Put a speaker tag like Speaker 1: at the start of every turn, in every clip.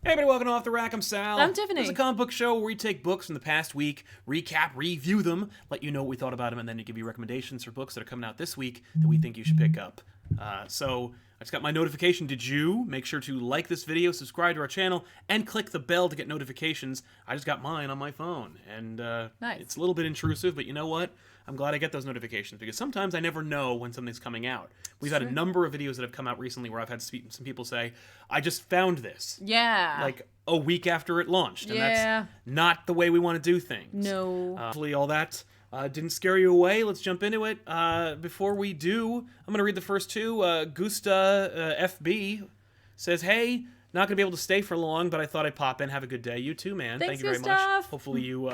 Speaker 1: Hey everybody, welcome to Off the Rack. I'm Sal.
Speaker 2: I'm Tiffany.
Speaker 1: This is a comic book show where we take books from the past week, recap, review them, let you know what we thought about them, and then give you recommendations for books that are coming out this week that we think you should pick up. So I just got my notification. Did you? Make sure to like this video, subscribe to our channel, and click the bell to get notifications. I just got mine on my phone, and
Speaker 2: Nice.
Speaker 1: It's a little bit intrusive, but you know what? I'm glad I get those notifications because sometimes I never know when something's coming out. We've had a number of videos that have come out recently where I've had some people say, I just found this.
Speaker 2: Yeah.
Speaker 1: Like a week after it launched. And
Speaker 2: Yeah.
Speaker 1: that's not the way we want to do things.
Speaker 2: No.
Speaker 1: Hopefully all that didn't scare you away. Let's jump into it. Before we do, I'm going to read the first two. Gusta FB says, hey, not going to be able to stay for long, but I thought I'd pop in. Have a good day. You too, man.
Speaker 2: Thanks,
Speaker 1: Thank you very
Speaker 2: Gustav.
Speaker 1: much. Hopefully you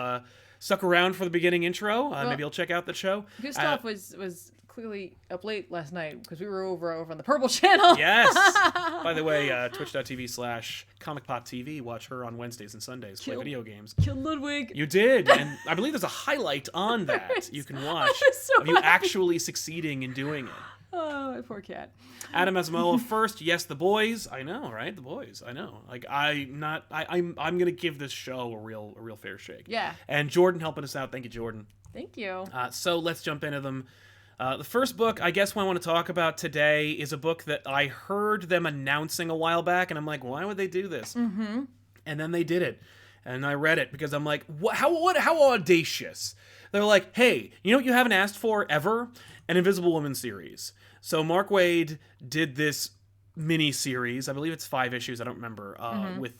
Speaker 1: stuck around for the beginning intro. Maybe you'll check out the show.
Speaker 2: Gustav was clearly up late last night because we were over on the Purple channel.
Speaker 1: Yes. By the way, twitch.tv/ComicPOP TV. Watch her on Wednesdays and Sundays. Play video games.
Speaker 2: Killed Ludwig.
Speaker 1: You did, and I believe there's a highlight on that you can watch
Speaker 2: so
Speaker 1: of you
Speaker 2: happy.
Speaker 1: actually succeeding in doing it.
Speaker 2: Oh, my poor cat.
Speaker 1: Adam Asamoah first. Yes, the boys. I know, right? The boys. I know. Like I'm gonna give this show a real fair shake.
Speaker 2: Yeah.
Speaker 1: And Jordan helping us out. Thank you, Jordan.
Speaker 2: Thank you.
Speaker 1: So let's jump into them. The first book, I guess, what I want to talk about today is a book that I heard them announcing a while back, and I'm like, why would they do this? Mm-hmm. And then they did it, and I read it because I'm like, how audacious! They're like, hey, you know what you haven't asked for ever? An Invisible Woman series. So Mark Waid did this mini-series, I believe it's 5 issues, I don't remember, with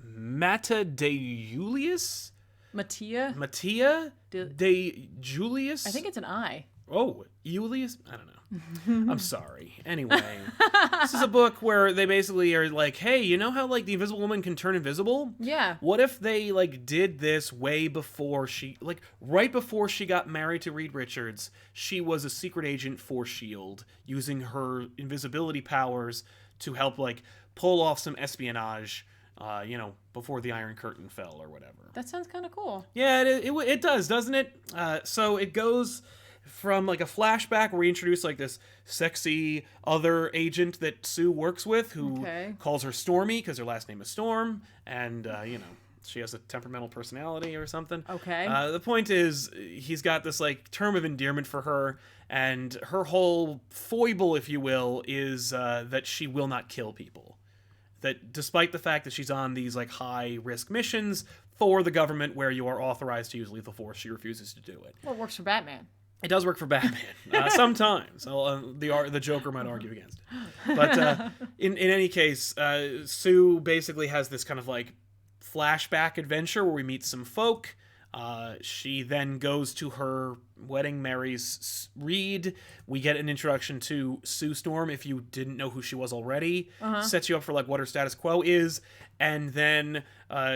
Speaker 1: Mata De Julius?
Speaker 2: Mattia?
Speaker 1: De Julius?
Speaker 2: I think it's an I.
Speaker 1: Oh, Julius? I don't know. I'm sorry. Anyway, this is a book where they basically are like, hey, you know how, like, the Invisible Woman can turn invisible?
Speaker 2: Yeah.
Speaker 1: What if they, like, did this way before she, like, right before she got married to Reed Richards, she was a secret agent for S.H.I.E.L.D., using her invisibility powers to help, like, pull off some espionage, before the Iron Curtain fell or whatever.
Speaker 2: That sounds kind of cool.
Speaker 1: Yeah, it does, doesn't it? So it goes from like a flashback where we introduce like this sexy other agent that Sue works with who calls her Stormy because her last name is Storm, and she has a temperamental personality or something.
Speaker 2: Okay.
Speaker 1: The point is he's got this like term of endearment for her, and her whole foible, if you will, is that she will not kill people. That despite the fact that she's on these like high risk missions for the government where you are authorized to use lethal force, she refuses to do it.
Speaker 2: Well, it works for Batman.
Speaker 1: It does work for Batman sometimes. The Joker might argue against it, but in any case, Sue basically has this kind of like flashback adventure where we meet some folk. She then goes to her wedding, marries Reed. We get an introduction to Sue Storm if you didn't know who she was already. Sets you up for like what her status quo is, and then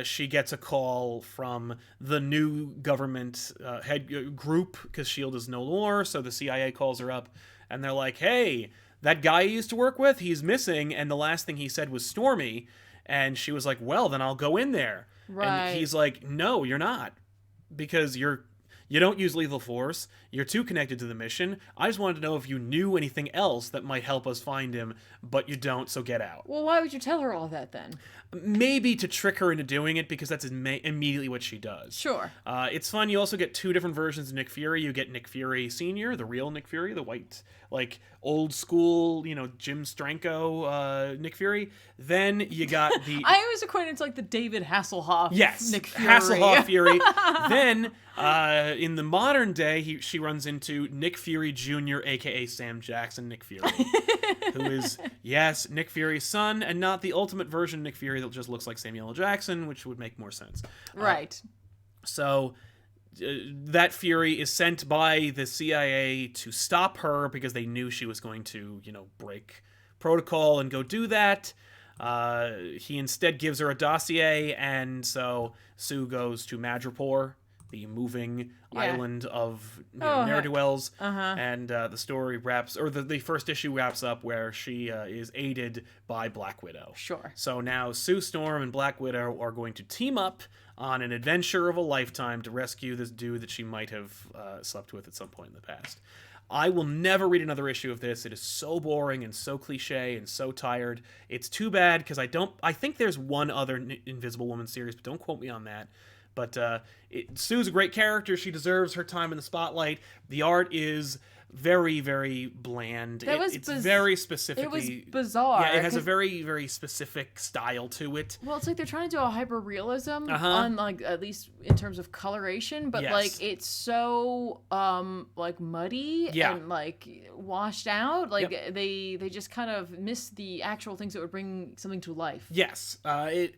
Speaker 1: she gets a call from the new government head group because S.H.I.E.L.D. is no more. So the CIA calls her up, and they're like, "Hey, that guy you used to work with, he's missing, and the last thing he said was Stormy." And she was like, "Well, then I'll go in there."
Speaker 2: Right.
Speaker 1: And he's like, "No, you're not. Because you don't use lethal force. You're too connected to the mission. I just wanted to know if you knew anything else that might help us find him, but you don't, so get out."
Speaker 2: Well, why would you tell her all that then?
Speaker 1: Maybe to trick her into doing it, because that's immediately what she does.
Speaker 2: Sure.
Speaker 1: It's fun. You also get 2 different versions of Nick Fury. You get Nick Fury Sr., the real Nick Fury, the white, like, old school, Jim Stranko Nick Fury. Then you got the...
Speaker 2: I was acquainted to, like, the David Hasselhoff Nick Fury.
Speaker 1: Hasselhoff Fury. Then, in the modern day, she runs into Nick Fury Jr., a.k.a. Sam Jackson Nick Fury, who is, yes, Nick Fury's son, and not the ultimate version of Nick Fury that just looks like Samuel L. Jackson, which would make more sense.
Speaker 2: Right.
Speaker 1: So that Fury is sent by the CIA to stop her because they knew she was going to, break protocol and go do that. He instead gives her a dossier, and so Sue goes to Madripoor, the moving island of ne'er-do-wells, and the story wraps, or the first issue wraps up where she is aided by Black Widow.
Speaker 2: Sure.
Speaker 1: So now Sue Storm and Black Widow are going to team up on an adventure of a lifetime to rescue this dude that she might have slept with at some point in the past. I will never read another issue of this. It is so boring and so cliche and so tired. It's too bad because I think there's one other Invisible Woman series, but don't quote me on that. But Sue's a great character. She deserves her time in the spotlight. The art is very, very bland. It's very specifically...
Speaker 2: It was bizarre.
Speaker 1: Yeah, it has a very, very specific style to it.
Speaker 2: Well, it's like they're trying to do a hyper-realism on, like, at least in terms of coloration, but, like, it's so, like, muddy and, like, washed out. Like, they just kind of miss the actual things that would bring something to life.
Speaker 1: Yes. The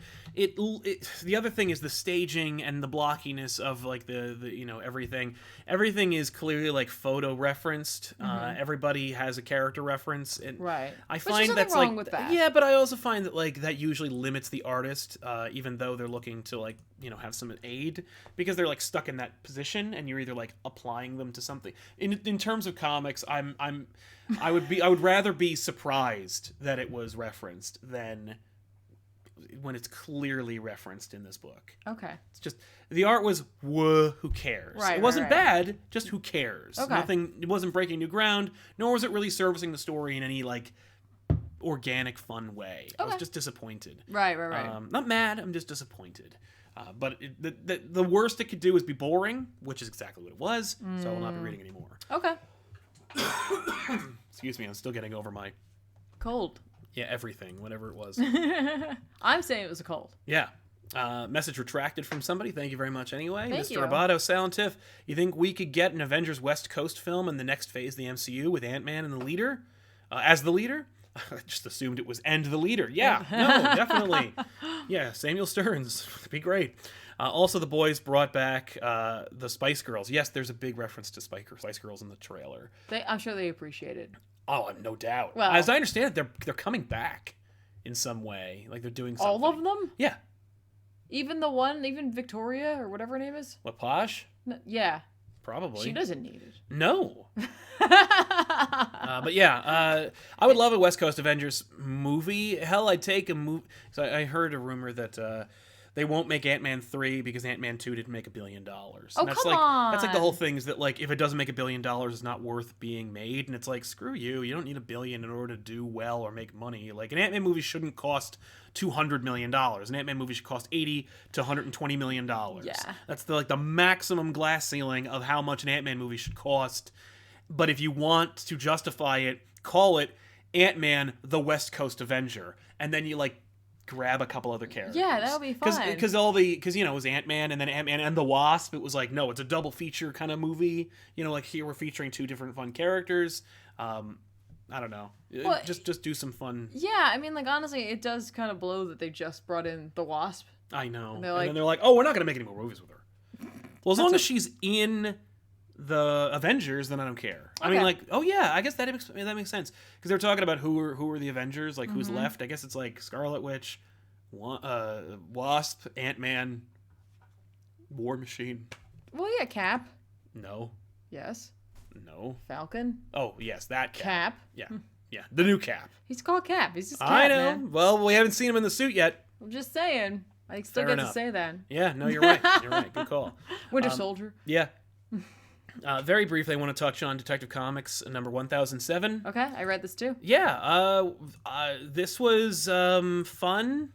Speaker 1: other thing is the staging and the blockiness of, like, the you know, everything. Everything is clearly, like, photo referenced. Everybody has a character reference, and I find that's
Speaker 2: wrong
Speaker 1: like
Speaker 2: with that.
Speaker 1: Yeah, but I also find that like that usually limits the artist, even though they're looking to like, you know, have some aid, because they're like stuck in that position, and you're either like applying them to something. In terms of comics, I would rather be surprised that it was referenced than when it's clearly referenced in this book.
Speaker 2: Okay.
Speaker 1: It's just the art was who cares. It wasn't bad, just who cares.
Speaker 2: Okay.
Speaker 1: It wasn't breaking new ground, nor was it really servicing the story in any like organic fun way. I was just disappointed.
Speaker 2: Right.
Speaker 1: Not mad, I'm just disappointed. But the worst it could do is be boring, which is exactly what it was, so I will not be reading anymore.
Speaker 2: Okay.
Speaker 1: Excuse me, I'm still getting over my
Speaker 2: cold.
Speaker 1: Yeah, everything, whatever it was.
Speaker 2: I'm saying it was a cold.
Speaker 1: Yeah. Message retracted from somebody. Thank you very much anyway.
Speaker 2: Thank
Speaker 1: Mr. Roboto, Sal, and Tiff, you think we could get an Avengers West Coast film in the next phase of the MCU with Ant-Man and the leader? As the leader? I just assumed it was End the Leader. Yeah, no, definitely. Yeah, Samuel Stearns. It'd be great. Also, the boys brought back the Spice Girls. Yes, there's a big reference to Spice Girls in the trailer.
Speaker 2: I'm sure they appreciate it.
Speaker 1: Oh, no doubt.
Speaker 2: Well,
Speaker 1: as I understand it, they're coming back in some way. Like they're doing something.
Speaker 2: All of them?
Speaker 1: Yeah.
Speaker 2: Even Victoria or whatever her name is?
Speaker 1: What, Posh?
Speaker 2: No, yeah.
Speaker 1: Probably.
Speaker 2: She doesn't need it.
Speaker 1: No. But yeah, I would love a West Coast Avengers movie. Hell, I'd take a movie. So I heard a rumor that they won't make Ant-Man 3 because Ant-Man 2 didn't make $1 billion.
Speaker 2: Oh,
Speaker 1: and that's
Speaker 2: come
Speaker 1: on! That's like the whole
Speaker 2: on.
Speaker 1: thing is that like if it doesn't make $1 billion, it's not worth being made. And it's like, screw you. You don't need $1 billion in order to do well or make money. Like an Ant-Man movie shouldn't cost $200 million. An Ant-Man movie should cost $80 to $120 million.
Speaker 2: Yeah.
Speaker 1: That's the maximum glass ceiling of how much an Ant-Man movie should cost. But if you want to justify it, call it Ant-Man the West Coast Avenger. And then you like grab a couple other characters.
Speaker 2: Yeah, that'll be fun.
Speaker 1: Because you know, it was Ant-Man and then Ant-Man and the Wasp. It was like, no, it's a double feature kind of movie. You know, like here we're featuring two different fun characters. I don't know.
Speaker 2: Well,
Speaker 1: just do some fun.
Speaker 2: Yeah, I mean, like honestly, it does kind of blow that they just brought in the Wasp.
Speaker 1: I know.
Speaker 2: And
Speaker 1: then they're like, oh, we're not going to make any more movies with her. Well, as long as she's in the Avengers, then I don't care. Okay. I mean, like, oh yeah, I guess that makes sense because they're talking about who are the Avengers, like who's left. I guess it's like Scarlet Witch, Wasp, Ant-Man, War Machine.
Speaker 2: Well, yeah, Cap.
Speaker 1: No.
Speaker 2: Yes.
Speaker 1: No.
Speaker 2: Falcon.
Speaker 1: Oh yes, that
Speaker 2: Cap.
Speaker 1: Yeah, yeah, the new Cap.
Speaker 2: He's called Cap. He's just Cap,
Speaker 1: I know.
Speaker 2: Man.
Speaker 1: Well, we haven't seen him in the suit yet.
Speaker 2: I'm just saying. I still
Speaker 1: Fair
Speaker 2: get
Speaker 1: enough.
Speaker 2: to say that.
Speaker 1: Yeah, no, you're right. You're right. Good call.
Speaker 2: Winter Soldier.
Speaker 1: Yeah. Very briefly, I want to touch on Detective Comics number 1007.
Speaker 2: Okay, I read this too.
Speaker 1: Yeah, this was fun.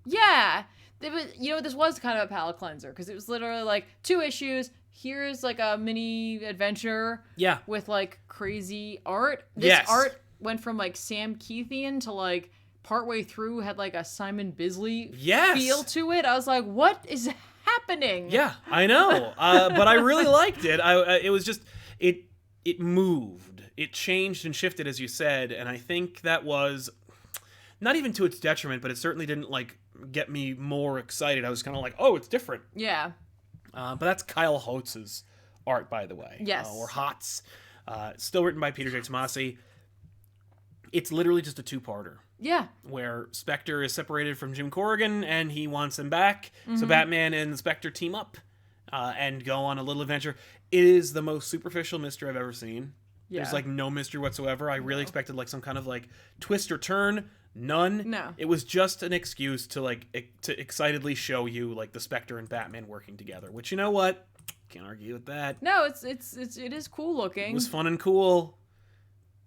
Speaker 2: Yeah, this was kind of a palate cleanser because it was literally like 2 issues. Here's like a mini adventure.
Speaker 1: Yeah.
Speaker 2: With like crazy art. This art went from like Sam Keithian to like partway through had like a Simon Bisley feel to it. I was like, what is happening?
Speaker 1: Yeah, I know. But I really liked it. It was just it moved. It changed and shifted, as you said, and I think that was not even to its detriment, but it certainly didn't like get me more excited. I was kind of like, oh, it's different.
Speaker 2: Yeah.
Speaker 1: But that's Kyle Holtz's art, by the way.
Speaker 2: Yes.
Speaker 1: Or Hotz. Still written by Peter J. Tomasi. It's literally just a 2-parter.
Speaker 2: Yeah.
Speaker 1: Where Spectre is separated from Jim Corrigan, and he wants him back. So Batman and Spectre team up and go on a little adventure. It is the most superficial mystery I've ever seen. Yeah. There's like no mystery whatsoever. I really expected like some kind of like twist or turn. None.
Speaker 2: No.
Speaker 1: It was just an excuse to like to excitedly show you like the Spectre and Batman working together. Which, you know what? Can't argue with that.
Speaker 2: No, it is cool looking.
Speaker 1: It was fun and cool.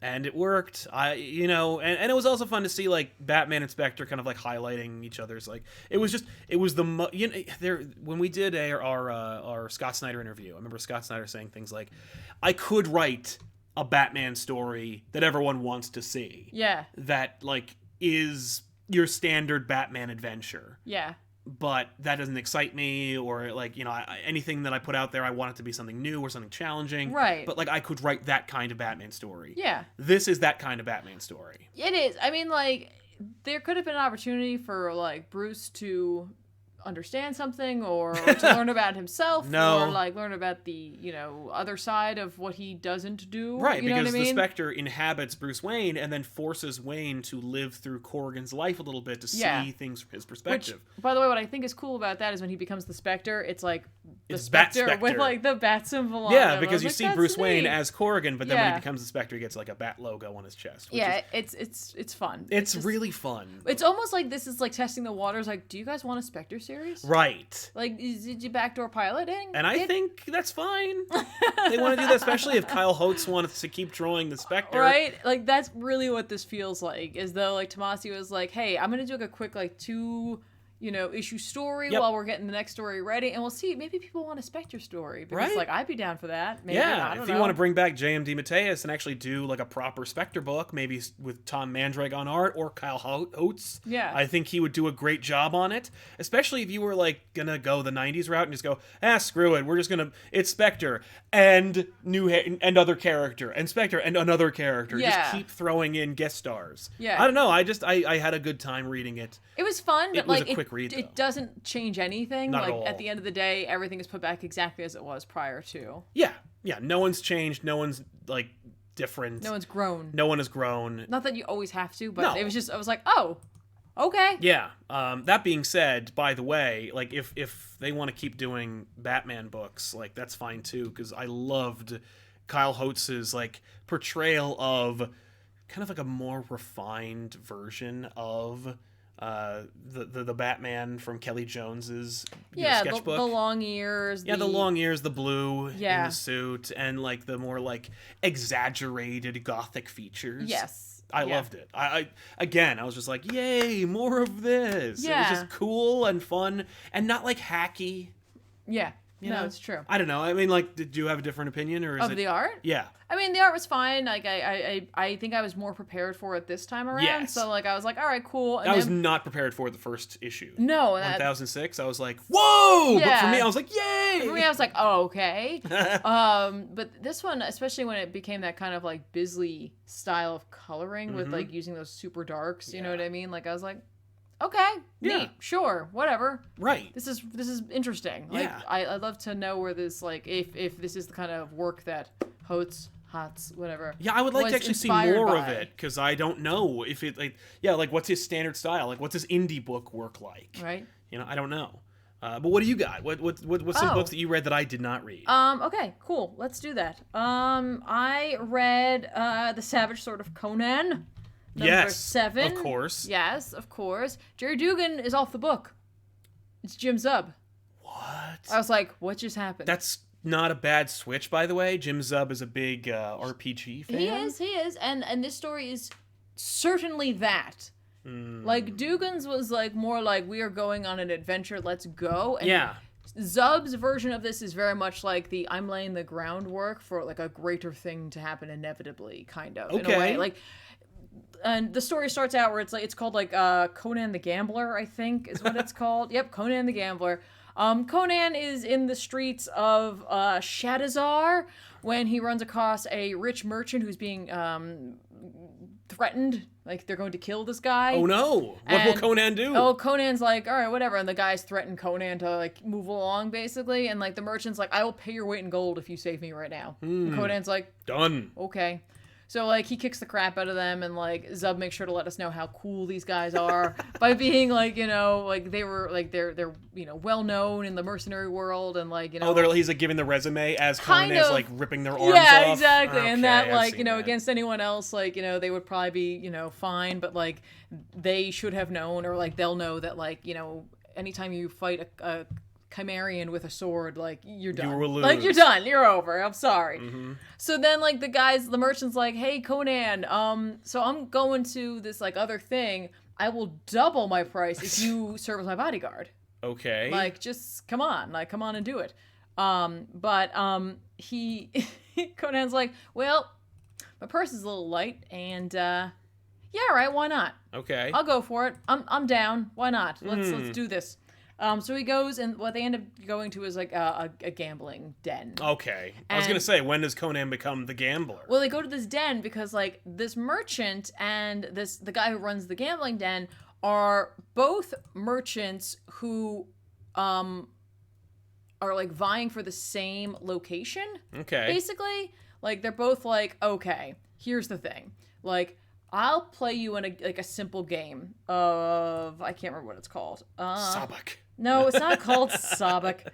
Speaker 1: And it worked. And it was also fun to see like Batman and Spectre kind of like highlighting each other's like when we did our Scott Snyder interview, I remember Scott Snyder saying things like, I could write a Batman story that everyone wants to see.
Speaker 2: Yeah.
Speaker 1: That like is your standard Batman adventure.
Speaker 2: Yeah.
Speaker 1: But that doesn't excite me, or like, anything that I put out there, I want it to be something new or something challenging.
Speaker 2: Right.
Speaker 1: But like, I could write that kind of Batman story.
Speaker 2: Yeah.
Speaker 1: This is that kind of Batman story.
Speaker 2: It is. I mean, like, there could have been an opportunity for like Bruce to understand something or to learn about himself or like learn about the other side of what he doesn't do,
Speaker 1: right? Because
Speaker 2: the
Speaker 1: Spectre inhabits Bruce Wayne and then forces Wayne to live through Corrigan's life a little bit to see things from his perspective.
Speaker 2: Which, by the way, what I think is cool about that is when he becomes the Spectre, it's like the Spectre with like the bat symbol on
Speaker 1: him. Because you see Bruce Wayne as Corrigan, but then when he becomes the Spectre, he gets like a bat logo on his chest.
Speaker 2: It's fun.
Speaker 1: It's really fun.
Speaker 2: It's almost like this is like testing the waters. Like, do you guys want a Spectre series?
Speaker 1: Right.
Speaker 2: Like, did you backdoor piloting?
Speaker 1: And I think that's fine. They want to do that, especially if Kyle Holtz wants to keep drawing the Spectre.
Speaker 2: Right? Like, that's really what this feels like. As though, like, Tomasi was like, hey, I'm going to do like a quick, like, 2... issue story while we're getting the next story ready, and we'll see. Maybe people want a Spectre story because, like, I'd be down for that. Maybe, I don't know.
Speaker 1: You want to bring back J.M. DeMatteis and actually do like a proper Spectre book, maybe with Tom Mandrake on art or Kyle Holtz.
Speaker 2: Yeah,
Speaker 1: I think he would do a great job on it. Especially if you were like gonna go the '90s route and just go, screw it, it's Spectre and and other character and Spectre and another character.
Speaker 2: Yeah.
Speaker 1: Just keep throwing in guest stars.
Speaker 2: Yeah,
Speaker 1: I don't know. I had a good time reading it.
Speaker 2: It was fun, but
Speaker 1: it was a quick read.
Speaker 2: It doesn't change anything.
Speaker 1: Not
Speaker 2: like
Speaker 1: at all.
Speaker 2: At the end of the day, everything is put back exactly as it was prior to.
Speaker 1: Yeah. No one's changed. No one's like different.
Speaker 2: No one's grown.
Speaker 1: No one has grown.
Speaker 2: Not that you always have to, but it was just I was like, oh, okay.
Speaker 1: Yeah. That being said, by the way, like if they want to keep doing Batman books, like that's fine too, because I loved Kyle Holtz's like portrayal of kind of like a more refined version of the Batman from Kelly Jones's sketchbook.
Speaker 2: The long ears.
Speaker 1: The long ears, the blue in the suit, and like the more like exaggerated gothic features.
Speaker 2: Yes.
Speaker 1: I loved it. I was just like, yay, more of this.
Speaker 2: Yeah.
Speaker 1: It was just cool and fun and not like hacky.
Speaker 2: Yeah. It's true.
Speaker 1: I don't know. I mean, like, did you have a different opinion, or is
Speaker 2: of the art?
Speaker 1: Yeah.
Speaker 2: I mean, the art was fine. Like, I think I was more prepared for it this time around.
Speaker 1: Yes.
Speaker 2: So, like, I was like, all right, cool. And
Speaker 1: I was not prepared for the first issue.
Speaker 2: No.
Speaker 1: 1006, I was like, whoa!
Speaker 2: Yeah.
Speaker 1: But for me, I was like, yay!
Speaker 2: For me, I was like, oh, okay. But this one, especially when it became that kind of, like, Bisley style of coloring with, like, using those super darks, you know what I mean? Like, I was like, okay, neat, sure, whatever.
Speaker 1: Right.
Speaker 2: This is interesting. Like, I'd love to know where this, like, if this is the kind of work that Holtz, whatever.
Speaker 1: Yeah, I would like to actually see more of it, because I don't know if it, like, what's his standard style? Like, what's his indie book work like?
Speaker 2: Right.
Speaker 1: I don't know. But what do you got? What's some books that you read that I did not read?
Speaker 2: Okay, cool. Let's do that. I read The Savage Sword of Conan. Number 7.
Speaker 1: Of course.
Speaker 2: Yes, of course. Jerry Dugan is off the book. It's Jim Zub.
Speaker 1: What?
Speaker 2: I was like, what just happened?
Speaker 1: That's not a bad switch, by the way. Jim Zub is a big RPG fan.
Speaker 2: He is. And this story is certainly that. Like, Dugan's was like more like, we are going on an adventure, let's go. And Zub's version of this is very much like I'm laying the groundwork for like a greater thing to happen inevitably, kind of, in a way. Like, and the story starts out where it's called like Conan the Gambler, I think is what it's called. Yep, Conan the Gambler. Conan is in the streets of Shadizar when he runs across a rich merchant who's being threatened. Like, they're going to kill this guy.
Speaker 1: Oh no! What will Conan do?
Speaker 2: Oh, Conan's like, all right, whatever. And the guys threaten Conan to like move along, basically. And like the merchant's like, I will pay your weight in gold if you save me right now. And Conan's like,
Speaker 1: done.
Speaker 2: Okay. So, like, he kicks the crap out of them, and, like, Zub makes sure to let us know how cool these guys are by being, like, like, they were, like, they're well-known in the mercenary world, and, like,
Speaker 1: he's, like, giving the resume as Conan is, like, ripping their arms off.
Speaker 2: Yeah, exactly. Okay, and that, like,
Speaker 1: that.
Speaker 2: Against anyone else, like, they would probably be, fine, but, like, they should have known, or, like, they'll know that, like, anytime you fight a Chimerian with a sword, like, you're done.
Speaker 1: You will lose.
Speaker 2: Like, you're done. You're over. I'm sorry.
Speaker 1: Mm-hmm.
Speaker 2: So then, like, the merchant's like, hey, Conan, so I'm going to this, like, other thing. I will double my price if you serve as my bodyguard.
Speaker 1: Okay.
Speaker 2: Like, just come on. Like, come on and do it. But he... Conan's like, well, my purse is a little light, and, yeah, all right, why not?
Speaker 1: Okay.
Speaker 2: I'll go for it. I'm down. Why not? Let's do this. So he goes, and what they end up going to is like a gambling den.
Speaker 1: Okay. I was gonna say, when does Conan become the gambler?
Speaker 2: Well, they go to this den because like this merchant and the guy who runs the gambling den are both merchants who are like vying for the same location.
Speaker 1: Okay.
Speaker 2: Basically, like they're both like, okay, here's the thing, like. I'll play you in a simple game of I can't remember what it's called.
Speaker 1: Sabak.
Speaker 2: No, it's not called Sabak.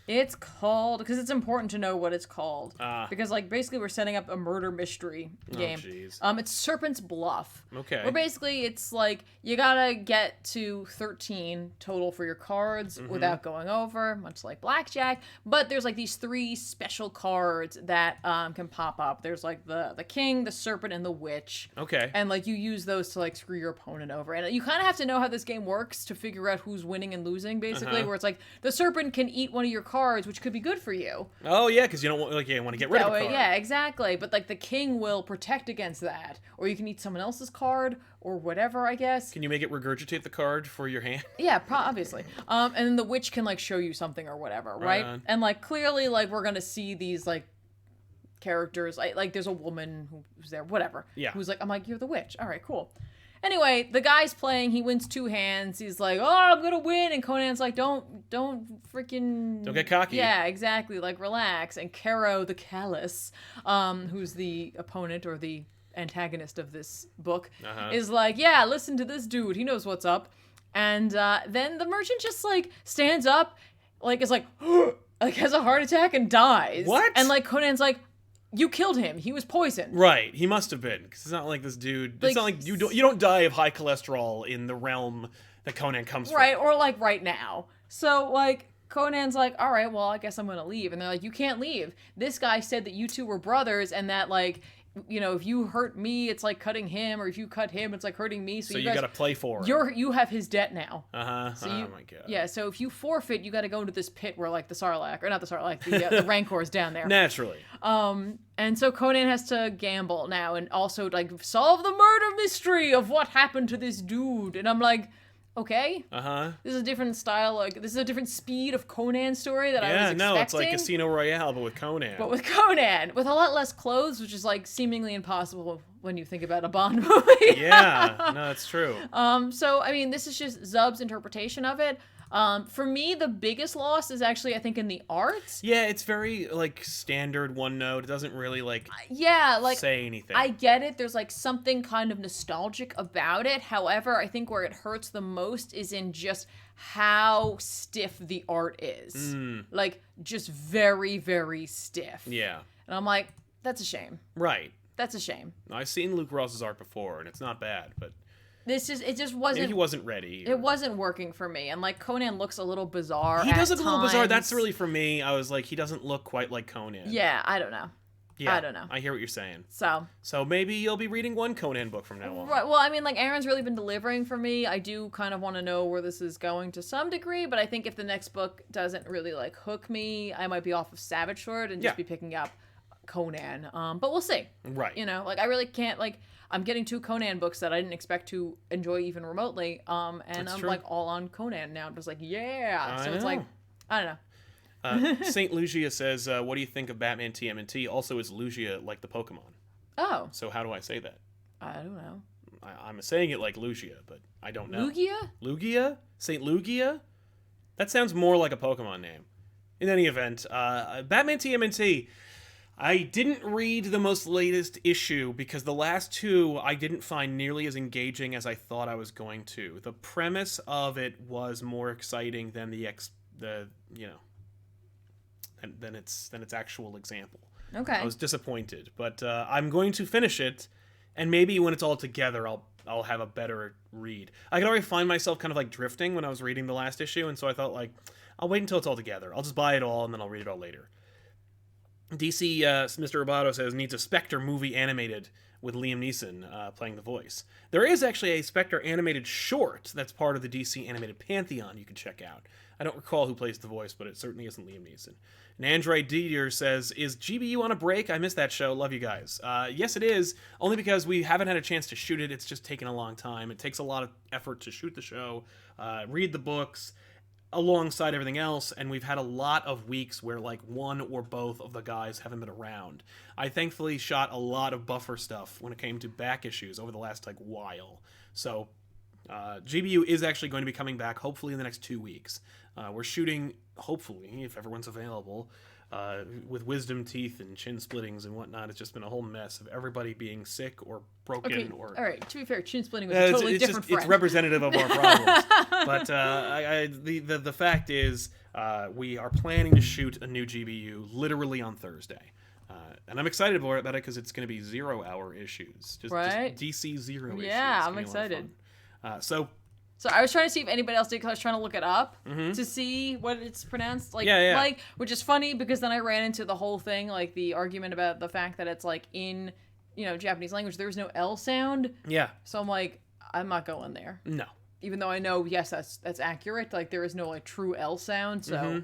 Speaker 2: It's called because it's important to know what it's called because like basically we're setting up a murder mystery game. It's Serpent's Bluff.
Speaker 1: Okay.
Speaker 2: Where basically it's like you gotta get to 13 total for your cards without going over, much like blackjack. But there's like these 3 special cards that can pop up. There's like the king, the serpent, and the witch.
Speaker 1: Okay.
Speaker 2: And like you use those to like screw your opponent over. And you kind of have to know how this game works to figure out who's winning and losing. Basically, where it's like the serpent can eat one of your cards, which could be good for you.
Speaker 1: Oh yeah, because you don't want you want to get rid of a card.
Speaker 2: Yeah, exactly. But like the king will protect against that, or you can eat someone else's card or whatever. I guess.
Speaker 1: Can you make it regurgitate the card for your hand?
Speaker 2: Yeah, obviously. And then the witch can like show you something or whatever, right? And like clearly, like we're gonna see these like characters. Like there's a woman who's there, whatever.
Speaker 1: Yeah.
Speaker 2: Who's like, I'm like, you're the witch. All right, cool. Anyway, the guy's playing. He wins 2 hands. He's like, "Oh, I'm gonna win," and Conan's like, "Don't
Speaker 1: get cocky."
Speaker 2: Yeah, exactly. Like, relax. And Caro the Callous, who's the opponent or the antagonist of this book, is like, "Yeah, listen to this dude. He knows what's up." And then the merchant just like stands up, like is like, like has a heart attack and dies.
Speaker 1: What?
Speaker 2: And like Conan's like, you killed him. He was poisoned.
Speaker 1: Right. He must have been. Because it's not like this dude. Like, it's not like you don't die of high cholesterol in the realm that Conan comes from.
Speaker 2: Right. Or like right now. So like Conan's like, all right, well, I guess I'm going to leave. And they're like, you can't leave. This guy said that you two were brothers and that like, you know, if you hurt me, it's like cutting him, or if you cut him, it's like hurting me. So you
Speaker 1: got to play for him.
Speaker 2: You have his debt now.
Speaker 1: So oh my god.
Speaker 2: Yeah. So if you forfeit, you got to go into this pit where like the Sarlacc, or not the Sarlacc, the Rancor is down there.
Speaker 1: Naturally.
Speaker 2: And so Conan has to gamble now and also like solve the murder mystery of what happened to this dude. And I'm like, okay. This is a different style. Like this is a different speed of Conan story that I was expecting. Yeah, no,
Speaker 1: it's like Casino Royale, but with Conan.
Speaker 2: With a lot less clothes, which is like seemingly impossible when you think about a Bond movie.
Speaker 1: Yeah, no, that's true.
Speaker 2: So I mean, this is just Zub's interpretation of it. For me, the biggest loss is actually, I think, in the art.
Speaker 1: Yeah, it's very, like, standard one note. It doesn't really, like, say anything.
Speaker 2: I get it. There's, like, something kind of nostalgic about it. However, I think where it hurts the most is in just how stiff the art is. Like, just very, very stiff.
Speaker 1: Yeah.
Speaker 2: And I'm like, that's a shame.
Speaker 1: Right.
Speaker 2: That's a shame.
Speaker 1: I've seen Luke Ross's art before, and it's not bad, but...
Speaker 2: It just wasn't.
Speaker 1: Maybe he wasn't ready.
Speaker 2: It wasn't working for me, and like Conan looks a little bizarre.
Speaker 1: He does look a little bizarre. That's really for me. I was like, he doesn't look quite like Conan.
Speaker 2: Yeah, I don't know.
Speaker 1: Yeah,
Speaker 2: I don't know.
Speaker 1: I hear what you're saying.
Speaker 2: So
Speaker 1: maybe you'll be reading one Conan book from now on.
Speaker 2: Right. Well, I mean, like Aaron's really been delivering for me. I do kind of want to know where this is going to some degree, but I think if the next book doesn't really like hook me, I might be off of Savage Sword and just be picking up Conan. But we'll see.
Speaker 1: Right.
Speaker 2: You know, like I really can't like. I'm getting 2 Conan books that I didn't expect to enjoy even remotely. And
Speaker 1: That's
Speaker 2: I'm
Speaker 1: true.
Speaker 2: like all on Conan now. I'm just like, yeah.
Speaker 1: I know.
Speaker 2: It's like, I don't know.
Speaker 1: Saint Lucia says, what do you think of Batman TMNT? Also, is Lucia like the Pokemon?
Speaker 2: Oh.
Speaker 1: So how do I say that?
Speaker 2: I don't know.
Speaker 1: I'm saying it like Lucia, but I don't know.
Speaker 2: Lugia?
Speaker 1: Lugia? Saint Lugia? That sounds more like a Pokemon name. In any event, Batman TMNT... I didn't read the most latest issue because the last 2 I didn't find nearly as engaging as I thought I was going to. The premise of it was more exciting than than its actual example.
Speaker 2: Okay.
Speaker 1: I was disappointed, but I'm going to finish it And maybe when it's all together, I'll have a better read. I could already find myself kind of like drifting when I was reading the last issue, and so I thought like, I'll wait until it's all together. I'll just buy it all and then I'll read it all later. DC, Mr. Roboto says, needs a Spectre movie animated with Liam Neeson playing the voice. There is actually a Spectre animated short that's part of the DC animated pantheon you can check out. I don't recall who plays the voice, but it certainly isn't Liam Neeson. And Android Didier says, is GBU on a break? I missed that show. Love you guys. Yes, it is. Only because we haven't had a chance to shoot it. It's just taken a long time. It takes a lot of effort to shoot the show, read the books, alongside everything else, and we've had a lot of weeks where like one or both of the guys haven't been around. I thankfully shot a lot of buffer stuff when it came to back issues over the last like while. So GBU is actually going to be coming back hopefully in the next 2 weeks. We're shooting, hopefully, if everyone's available, with wisdom teeth and chin splittings and whatnot. It's just been a whole mess of everybody being sick or broken.
Speaker 2: Okay.
Speaker 1: Or
Speaker 2: all right, to be fair, chin splitting was a totally different friend.
Speaker 1: It's representative of our problems. But the fact is, we are planning to shoot a new GBU literally on Thursday. And I'm excited about it because it's going to be 0-hour issues. Just DC 0 issues.
Speaker 2: Yeah, I'm excited. So I was trying to see if anybody else did, because I was trying to look it up to see what it's pronounced like. Like, which is funny because then I ran into the whole thing, like the argument about the fact that it's like in, Japanese language, there's no L sound.
Speaker 1: Yeah.
Speaker 2: So I'm like, I'm not going there.
Speaker 1: No.
Speaker 2: Even though I know, yes, that's accurate. Like there is no like true L sound. So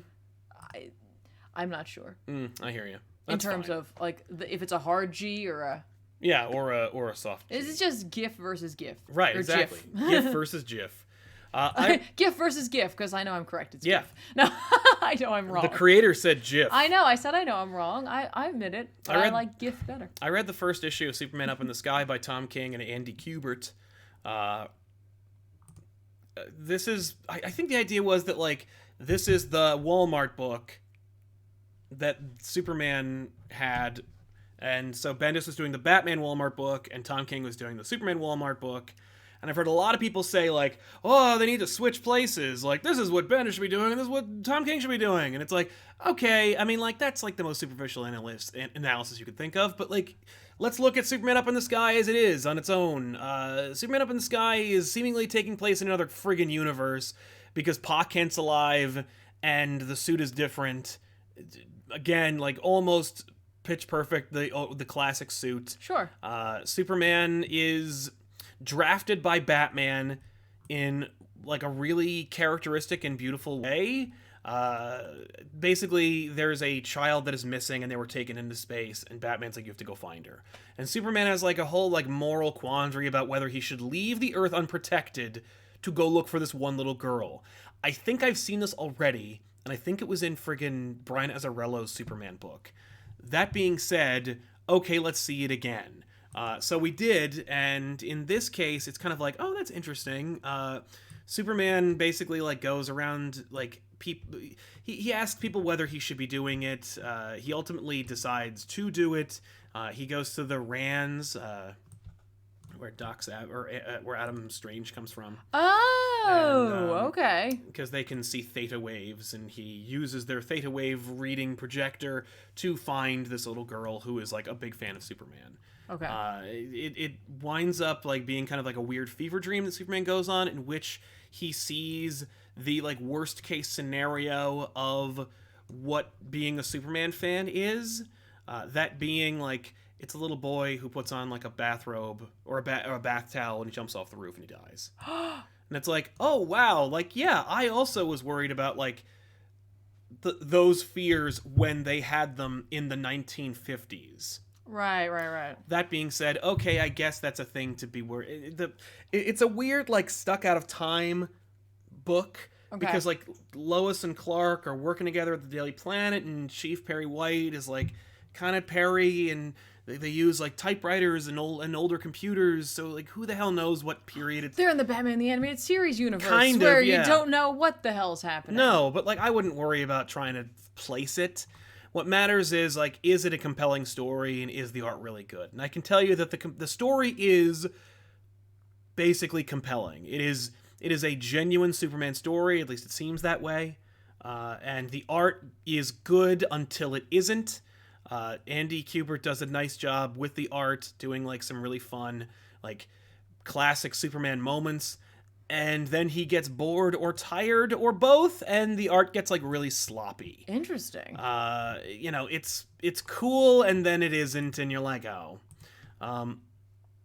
Speaker 2: I'm not sure.
Speaker 1: I hear you.
Speaker 2: That's in terms of like if it's a hard G or a.
Speaker 1: Yeah, or a soft G.
Speaker 2: It's just GIF versus GIF.
Speaker 1: Right, exactly. GIF versus GIF.
Speaker 2: GIF versus GIF, because I know I'm correct. It's GIF. No, I know I'm wrong.
Speaker 1: The creator said GIF.
Speaker 2: I know. I said I know I'm wrong. I admit it. But I like GIF better.
Speaker 1: I read the first issue of Superman Up in the Sky by Tom King and Andy Kubert. This is... I think the idea was that, like, this is the Walmart book that Superman had... And so Bendis was doing the Batman Walmart book, and Tom King was doing the Superman Walmart book. And I've heard a lot of people say, like, oh, they need to switch places. Like, this is what Bendis should be doing, and this is what Tom King should be doing. And it's like, okay, I mean, like, that's, like, the most superficial analysis you could think of. But, like, let's look at Superman Up in the Sky as it is, on its own. Superman Up in the Sky is seemingly taking place in another friggin' universe, because Pa Kent's alive, and the suit is different. Again, like, almost... pitch perfect, the classic suit.
Speaker 2: Sure.
Speaker 1: Superman is drafted by Batman in like a really characteristic and beautiful way. Basically, there's a child that is missing and they were taken into space, and Batman's like, you have to go find her. And Superman has like a whole like moral quandary about whether he should leave the Earth unprotected to go look for this one little girl. I think I've seen this already, and I think it was in friggin' Brian Azzarello's Superman book. That being said, okay, let's see it again. So we did, and in this case, it's kind of like, oh, that's interesting. Superman basically like goes around like people. He asks people whether he should be doing it. He ultimately decides to do it. He goes to the Rands, where where Adam Strange comes from.
Speaker 2: Oh, okay.
Speaker 1: Because they can see theta waves, and he uses their theta wave reading projector to find this little girl who is like a big fan of Superman.
Speaker 2: Okay.
Speaker 1: It winds up like being kind of like a weird fever dream that Superman goes on, in which he sees the like worst case scenario of what being a Superman fan is. That being like, it's a little boy who puts on like a bathrobe or a bath towel, and he jumps off the roof and he dies. And it's like, oh wow, like yeah, I also was worried about like those fears when they had them in the 1950s.
Speaker 2: Right.
Speaker 1: That being said, okay, I guess that's a thing to be worried. It's a weird like stuck out of time book. Okay. Because like Lois and Clark are working together at the Daily Planet, and Chief Perry White is like kind of Perry, and they use like typewriters and older computers, so like who the hell knows what period it's...
Speaker 2: They're in the Batman the Animated Series universe,
Speaker 1: kind
Speaker 2: where
Speaker 1: of, yeah.
Speaker 2: You don't know what the hell's happening.
Speaker 1: No, but like I wouldn't worry about trying to place it. What matters is like, is it a compelling story, and is the art really good? And I can tell you that the story is basically compelling. It is a genuine Superman story, at least it seems that way. And the art is good until it isn't. Andy Kubert does a nice job with the art, doing like some really fun, like classic Superman moments. And then he gets bored or tired or both, and the art gets like really sloppy.
Speaker 2: Interesting.
Speaker 1: It's cool, and then it isn't, and you're like, oh.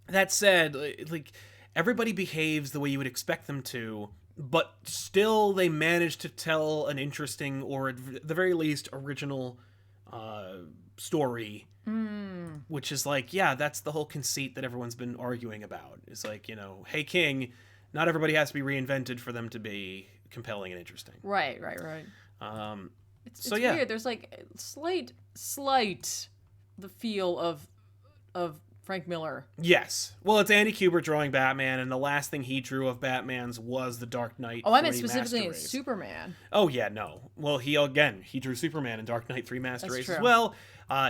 Speaker 1: That said, like everybody behaves the way you would expect them to, but still they manage to tell an interesting, or at the very least original, story. Which is like, yeah, that's the whole conceit that everyone's been arguing about. It's like, hey King, not everybody has to be reinvented for them to be compelling and interesting.
Speaker 2: Right. It's
Speaker 1: yeah.
Speaker 2: weird. There's like slight the feel of Frank Miller.
Speaker 1: Yes. Well, it's Andy Kubert drawing Batman, and the last thing he drew of Batman's was The Dark Knight.
Speaker 2: Oh, I meant specifically in Superman.
Speaker 1: Oh yeah, no. Well, he drew Superman in Dark Knight 3 Master Race as
Speaker 2: true.
Speaker 1: well.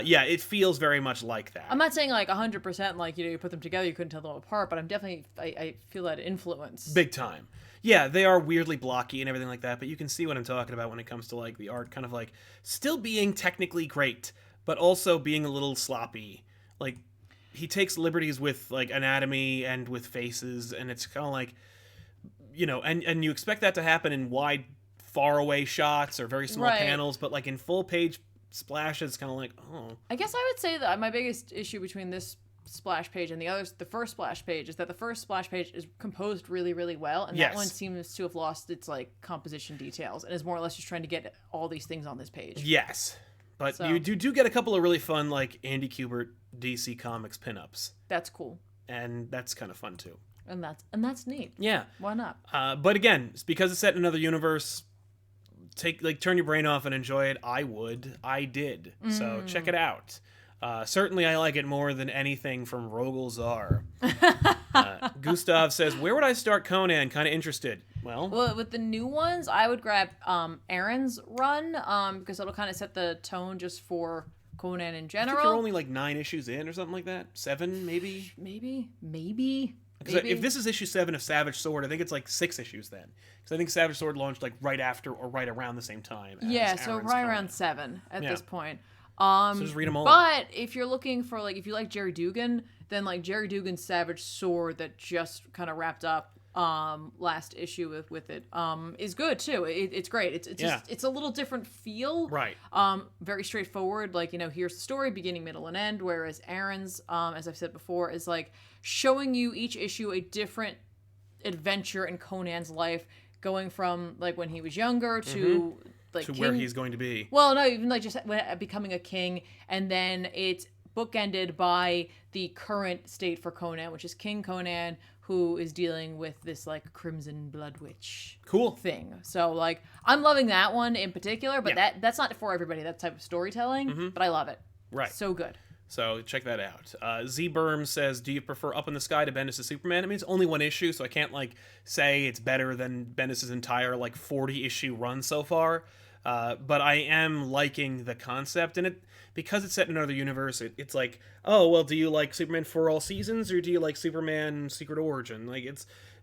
Speaker 1: Yeah, it feels very much like that.
Speaker 2: I'm not saying like 100% like, you put them together, you couldn't tell them apart, but I feel that influence.
Speaker 1: Big time. Yeah, they are weirdly blocky and everything like that, but you can see what I'm talking about when it comes to like the art kind of like still being technically great, but also being a little sloppy. Like, he takes liberties with like anatomy and with faces, and it's kind of like, and you expect that to happen in wide, far away shots or very small panels, but like in full page splashes, kind of like, oh.
Speaker 2: I guess I would say that my biggest issue between this splash page and the first splash page, is that the first splash page is composed really, really well, and that one seems to have lost its like composition details and is more or less just trying to get all these things on this page.
Speaker 1: Yes. But you do get a couple of really fun, like, Andy Kubert DC Comics pinups.
Speaker 2: That's cool.
Speaker 1: And that's kind of fun, too.
Speaker 2: And that's neat.
Speaker 1: Yeah.
Speaker 2: Why not?
Speaker 1: But again, because it's set in another universe, turn your brain off and enjoy it. I did. So check it out. Certainly I like it more than anything from Rogel Zar. Gustav says, where would I start Conan? Kind of interested. Well,
Speaker 2: with the new ones, I would grab Aaron's run, because it'll kind of set the tone just for Conan in general.
Speaker 1: I think you're only like 9 issues in or something like that. 7, maybe?
Speaker 2: Maybe.
Speaker 1: If this is issue 7 of Savage Sword, I think it's like 6 issues then. Because I think Savage Sword launched like right after or right around the same time.
Speaker 2: Yeah, so right Conan. Around 7 at this point.
Speaker 1: So just read them all.
Speaker 2: But if you're looking for like, if you like Jerry Dugan, then like Jerry Dugan's Savage Sword that just kind of wrapped up last issue with it is good too. It's great. It's just, it's a little different feel.
Speaker 1: Right.
Speaker 2: Very straightforward. Like, here's the story, beginning, middle, and end. Whereas Aaron's, as I've said before, is like showing you each issue a different adventure in Conan's life, going from like when he was younger to like
Speaker 1: to where he's going to be.
Speaker 2: Well, no, even like just becoming a king, and then it's bookended by the current state for Conan, which is King Conan, who is dealing with this like Crimson Blood Witch thing. So like, I'm loving that one in particular, but that's not for everybody, that type of storytelling, but I love it.
Speaker 1: Right.
Speaker 2: So good.
Speaker 1: So check that out. Z Berm says, do you prefer Up in the Sky to Bendis' Superman? I mean, it's only one issue, so I can't like say it's better than Bendis' entire like 40 issue run so far. But I am liking the concept, and it, because it's set in another universe, it's like, oh, well, do you like Superman for all seasons, or do you like Superman Secret Origin? Like,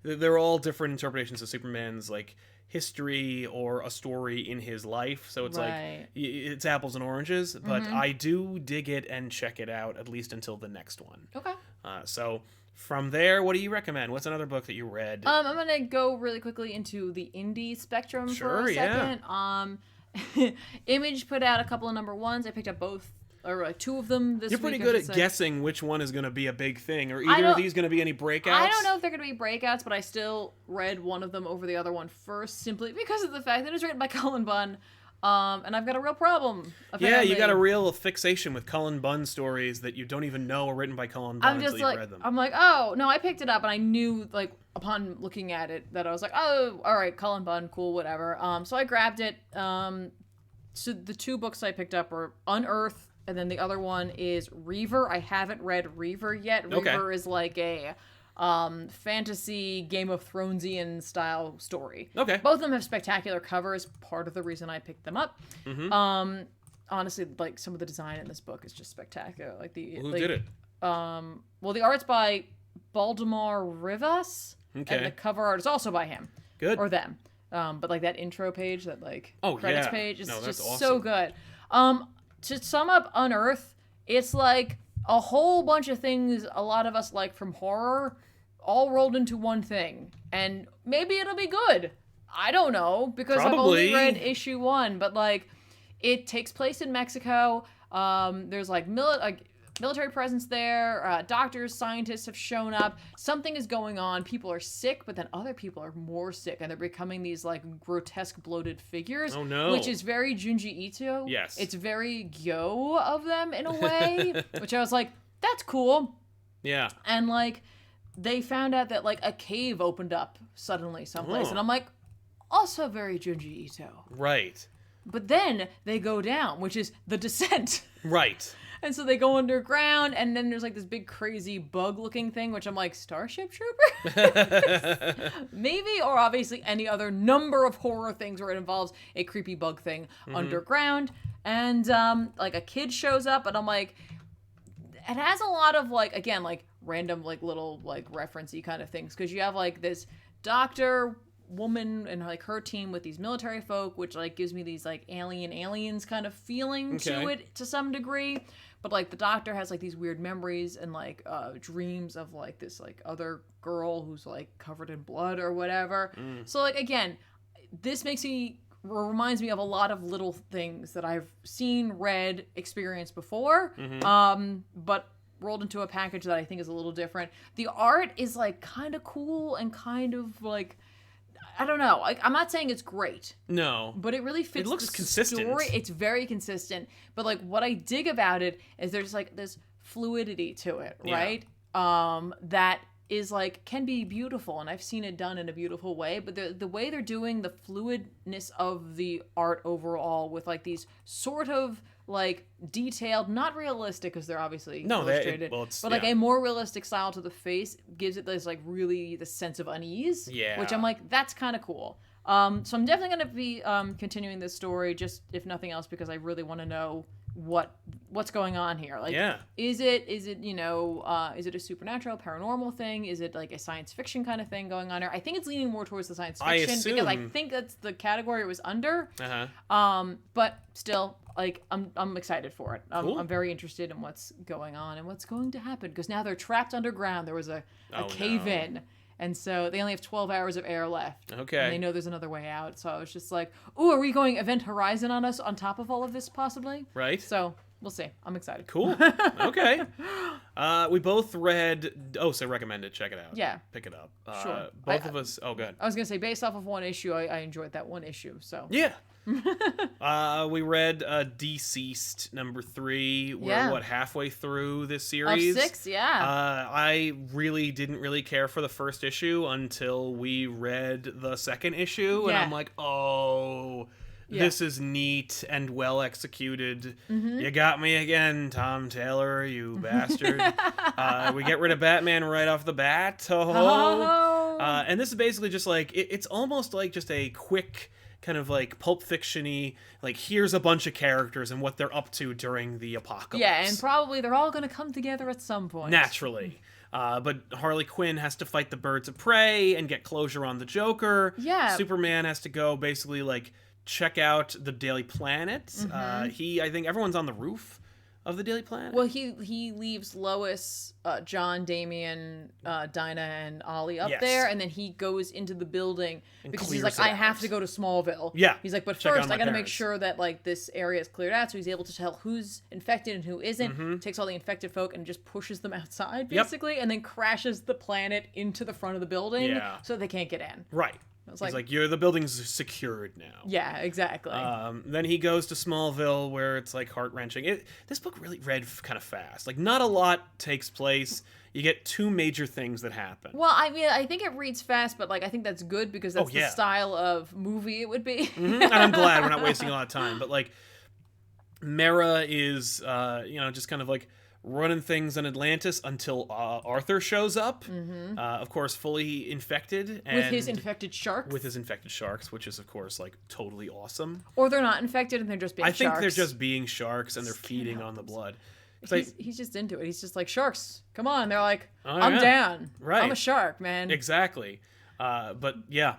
Speaker 1: they're all different interpretations of Superman's like history or a story in his life, so it's like it's apples and oranges, but I do dig it and check it out, at least until the next one.
Speaker 2: Okay.
Speaker 1: So from there, what do you recommend? What's another book that you read? I'm
Speaker 2: gonna go really quickly into the indie spectrum for a second. Image put out a couple of number ones. I picked up both, or 2 of them this week.
Speaker 1: You're pretty good at guessing which one is going to be a big thing. Are either of these going to be any breakouts?
Speaker 2: I don't know if they're going to be breakouts, but I still read one of them over the other one first, simply because of the fact that it's written by Cullen Bunn. And I've got a real problem. Apparently.
Speaker 1: Yeah, you got a real fixation with Cullen Bunn stories that you don't even know are written by Cullen Bunn until you've read them.
Speaker 2: I'm like, oh, no, I picked it up and I knew, like, upon looking at it, that I was like, oh, all right, Cullen Bunn, cool, whatever. So I grabbed it. So the 2 books I picked up were Unearth, and then the other one is Reaver. I haven't read Reaver yet. Reaver is like a fantasy Game of Thronesian style story.
Speaker 1: Okay.
Speaker 2: Both of them have spectacular covers, part of the reason I picked them up. Honestly, like, some of the design in this book is just spectacular. Like
Speaker 1: Who did it?
Speaker 2: Well, the art's by Baltimore Rivas, and the cover art is also by him.
Speaker 1: Good.
Speaker 2: Or them. But like that intro page, that like credits page is just
Speaker 1: awesome.
Speaker 2: so good. to sum up Unearth, it's like a whole bunch of things a lot of us like from horror all rolled into one thing. And maybe it'll be good. I don't know, because I've only read issue 1, but like it takes place in Mexico. There's like military presence there. Doctors, scientists have shown up. Something is going on. People are sick, but then other people are more sick, and they're becoming these like grotesque, bloated figures.
Speaker 1: Oh no!
Speaker 2: Which is very Junji Ito.
Speaker 1: Yes.
Speaker 2: It's very Gyo of them in a way, which I was like, that's cool.
Speaker 1: Yeah.
Speaker 2: And like, they found out that like a cave opened up suddenly someplace, and I'm like, also very Junji Ito.
Speaker 1: Right.
Speaker 2: But then they go down, which is The Descent.
Speaker 1: Right.
Speaker 2: And so they go underground, and then there's like this big crazy bug-looking thing, which I'm like, Starship Trooper? Maybe, or obviously any other number of horror things where it involves a creepy bug thing underground. And like a kid shows up, and I'm like, it has a lot of like, again, like random like little like reference-y kind of things, because you have like this doctor woman and like her team with these military folk, which like gives me these like aliens kind of feeling to it to some degree. But like the doctor has like these weird memories and like dreams of like this like other girl who's like covered in blood or whatever. So like, again, this reminds me of a lot of little things that I've seen, read, experienced before, but rolled into a package that I think is a little different. The art is like kind of cool and kind of like, I don't know. I'm not saying it's great.
Speaker 1: No.
Speaker 2: But it really fits.
Speaker 1: It looks consistent.
Speaker 2: Story. It's very consistent. But like what I dig about it is there's like this fluidity to it, right? That is like can be beautiful, and I've seen it done in a beautiful way. But the way they're doing the fluidness of the art overall with like these sort of like detailed, not realistic because they're obviously illustrated, but like a more realistic style to the face gives it this like really the sense of unease, which I'm like, that's kind of cool. So I'm definitely going to be continuing this story, just if nothing else, because I really want to know what's going on here. Like, is it you know, is it a supernatural, paranormal thing? Is it like a science fiction kind of thing going on here? I think it's leaning more towards the science fiction because I think that's the category it was under. But still, like, I'm excited for it.
Speaker 1: Cool.
Speaker 2: I'm very interested in what's going on and what's going to happen, because now they're trapped underground. There was a cave-in. And so they only have 12 hours of air left. Okay. And they know there's another way out. So I was just like, ooh, are we going Event Horizon on us on top of all of this, possibly?
Speaker 1: Right.
Speaker 2: So we'll see. I'm excited.
Speaker 1: Cool. Okay. We both read... Oh, so recommend it. Check it out.
Speaker 2: Yeah.
Speaker 1: Pick it up.
Speaker 2: Sure.
Speaker 1: Both of us... Oh, good.
Speaker 2: I was going to say, based off of one issue, I enjoyed that one issue. So
Speaker 1: yeah. We read Deceased #3. We're halfway through this series.
Speaker 2: Of 6, yeah.
Speaker 1: I really didn't really care for the first issue until we read the second issue, and I'm like, oh, this is neat and well executed. You got me again, Tom Taylor, you bastard. We get rid of Batman right off the bat. And this is basically just like it's almost like just a quick kind of like Pulp Fiction-y, like here's a bunch of characters and what they're up to during the apocalypse.
Speaker 2: Yeah, and probably they're all going to come together at some point.
Speaker 1: Naturally. But Harley Quinn has to fight the Birds of Prey and get closure on the Joker.
Speaker 2: Yeah.
Speaker 1: Superman has to go basically like check out the Daily Planet. I think everyone's on the roof of the Daily Planet.
Speaker 2: Well, he leaves Lois, John, Damian, Dinah, and Ollie up there, and then he goes into the building because he's like, I have to go to Smallville.
Speaker 1: Yeah.
Speaker 2: He's like, but first I got to make sure that like this area is cleared out, so he's able to tell who's infected and who isn't. Takes all the infected folk and just pushes them outside, basically, and then crashes the planet into the front of the building so they can't get in.
Speaker 1: Right. He's like, the building's secured now.
Speaker 2: Yeah, exactly.
Speaker 1: Then he goes to Smallville, where it's like heart-wrenching. This book really read kind of fast. Like, not a lot takes place. You get 2 major things that happen.
Speaker 2: Well, I mean, I think it reads fast, but like I think that's good because that's the style of movie it would be.
Speaker 1: And I'm glad we're not wasting a lot of time. But like, Mera is, just kind of like running things in Atlantis until Arthur shows up. Of course, fully infected. And
Speaker 2: with his infected sharks.
Speaker 1: With his infected sharks, which is, of course, like totally awesome.
Speaker 2: Or they're not infected and they're just being sharks.
Speaker 1: I think they're just being sharks and they're feeding on the blood.
Speaker 2: He's just into it. He's just like, sharks, come on. They're like, I'm down.
Speaker 1: Right.
Speaker 2: I'm a shark, man.
Speaker 1: Exactly. But yeah,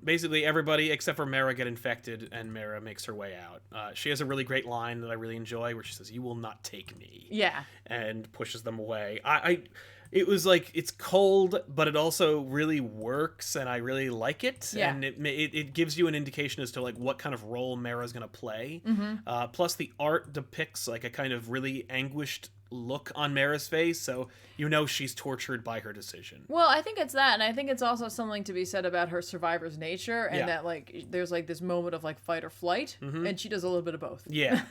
Speaker 1: basically everybody except for Mara get infected, and Mara makes her way out. She has a really great line that I really enjoy, where she says, "You will not take me."
Speaker 2: Yeah.
Speaker 1: And pushes them away. It was like, it's cold, but it also really works, and I really like it.
Speaker 2: Yeah.
Speaker 1: And it gives you an indication as to like what kind of role Mara's gonna play.
Speaker 2: Mm-hmm.
Speaker 1: Plus, the art depicts like a kind of really anguished look on Mara's face, so you know she's tortured by her decision.
Speaker 2: Well, I think it's that, and I think it's also something to be said about her survivor's nature, and that like there's like this moment of like fight or flight, and she does a little bit of both.
Speaker 1: Yeah.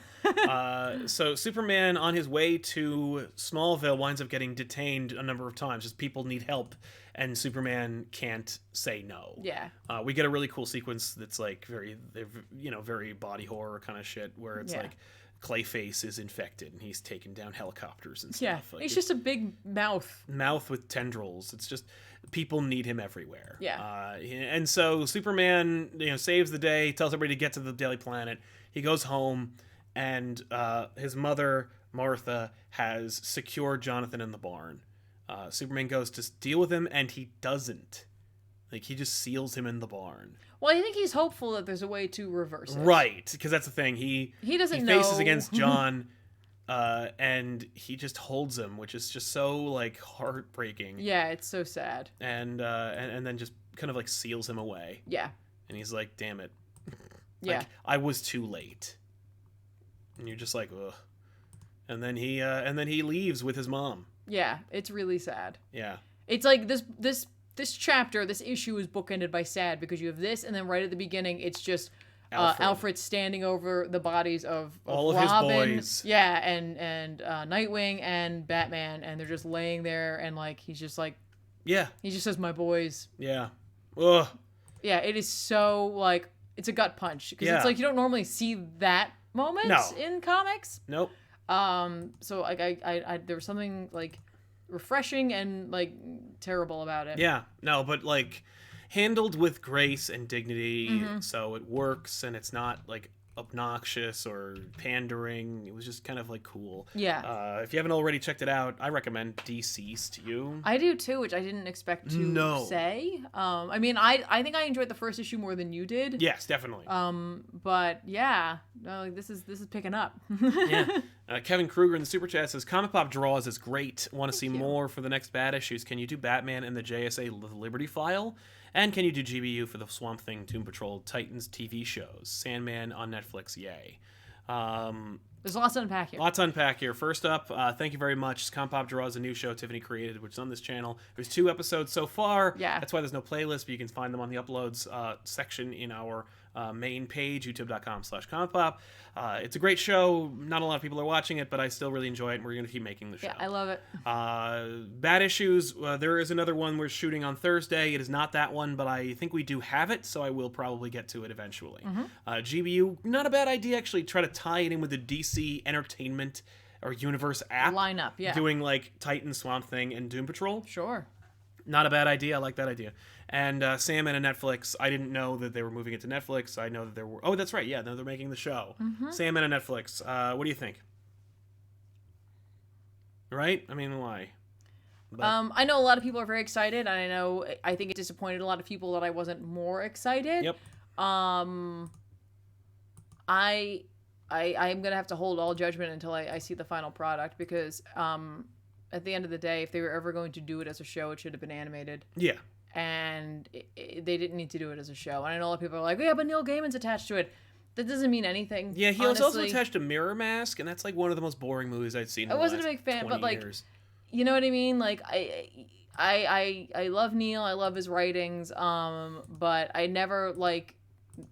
Speaker 1: So Superman, on his way to Smallville, winds up getting detained a number of times, just people need help, and Superman can't say no.
Speaker 2: Yeah.
Speaker 1: We get a really cool sequence that's like very body horror kind of shit, where it's like Clayface is infected and he's taken down helicopters and stuff.
Speaker 2: Yeah,
Speaker 1: like,
Speaker 2: he's just a big mouth
Speaker 1: with tendrils. It's just, people need him everywhere.
Speaker 2: Yeah.
Speaker 1: And so Superman, saves the day, tells everybody to get to the Daily Planet. He goes home, and his mother Martha has secured Jonathan in the barn. Superman goes to deal with him, and he doesn't. Like, he just seals him in the barn.
Speaker 2: Well, I think he's hopeful that there's a way to reverse it.
Speaker 1: Right, because that's the thing. He faces against John, and he just holds him, which is just so like heartbreaking.
Speaker 2: Yeah, it's so sad.
Speaker 1: And then just kind of like seals him away.
Speaker 2: Yeah.
Speaker 1: And he's like, "Damn it,
Speaker 2: yeah,
Speaker 1: like, I was too late." And you're just like, ugh. And then he leaves with his mom.
Speaker 2: Yeah, it's really sad.
Speaker 1: Yeah.
Speaker 2: It's like this chapter, this issue is bookended by sad, because you have this, and then right at the beginning, it's just Alfred standing over the bodies of
Speaker 1: all of
Speaker 2: Robin,
Speaker 1: his boys.
Speaker 2: Yeah, and Nightwing and Batman, and they're just laying there, and like he's just like,
Speaker 1: yeah,
Speaker 2: he just says, "My boys."
Speaker 1: Yeah. Ugh.
Speaker 2: Yeah, it is so like, it's a gut punch, because it's like you don't normally see that moment in comics.
Speaker 1: Nope.
Speaker 2: So like I there was something like refreshing and like terrible about it.
Speaker 1: Yeah, no, but like handled with grace and dignity, so it works, and it's not like obnoxious or pandering. It was just kind of like cool.
Speaker 2: Yeah.
Speaker 1: If you haven't already checked it out, I recommend Deceased to you.
Speaker 2: I do too, which I didn't expect to say. I mean, I think I enjoyed the first issue more than you did.
Speaker 1: Yes, definitely.
Speaker 2: But yeah, no, this is picking up.
Speaker 1: Yeah. Kevin Kruger in the Super Chat says, Comic Pop Draws is great. Want to see more for the next bad issues? Can you do Batman and the JSA Liberty File? And can you do GBU for the Swamp Thing, Doom Patrol, Titans TV shows? Sandman on Netflix, yay.
Speaker 2: There's lots to unpack here.
Speaker 1: Lots to unpack here. First up, thank you very much. Comic Pop Draws, a new show Tiffany created, which is on this channel. There's 2 episodes so far.
Speaker 2: Yeah.
Speaker 1: That's why there's no playlist, but you can find them on the uploads section in our main page, youtube.com/comicpop. It's a great show. Not a lot of people are watching it, but I still really enjoy it, and we're going to keep making the show.
Speaker 2: Yeah, I love it.
Speaker 1: Bad issues. There is another one we're shooting on Thursday. It is not that one, but I think we do have it, so I will probably get to it eventually. GBU, not a bad idea, actually. Try to tie it in with the DC Entertainment or Universe app.
Speaker 2: Lineup, yeah.
Speaker 1: Doing like Titan, Swamp Thing, and Doom Patrol.
Speaker 2: Sure.
Speaker 1: Not a bad idea. I like that idea. And Sandman and Netflix. I didn't know that they were moving it to Netflix. I know that there were... Oh, that's right. Yeah, no, they're making the show. Sandman and Netflix. What do you think? Right? I mean, why? But...
Speaker 2: I know a lot of people are very excited, and I think it disappointed a lot of people that I wasn't more excited.
Speaker 1: Yep.
Speaker 2: I'm gonna have to hold all judgment until I see the final product, because at the end of the day, if they were ever going to do it as a show, it should have been animated.
Speaker 1: Yeah.
Speaker 2: And they didn't need to do it as a show. And I know a lot of people are like, yeah, but Neil Gaiman's attached to it. That doesn't mean anything.
Speaker 1: Yeah, he was also attached to Mirror Mask, and that's like one of the most boring movies I've seen. I wasn't a big fan, but like,
Speaker 2: you know what I mean? Like, I love Neil. I love his writings. But I never like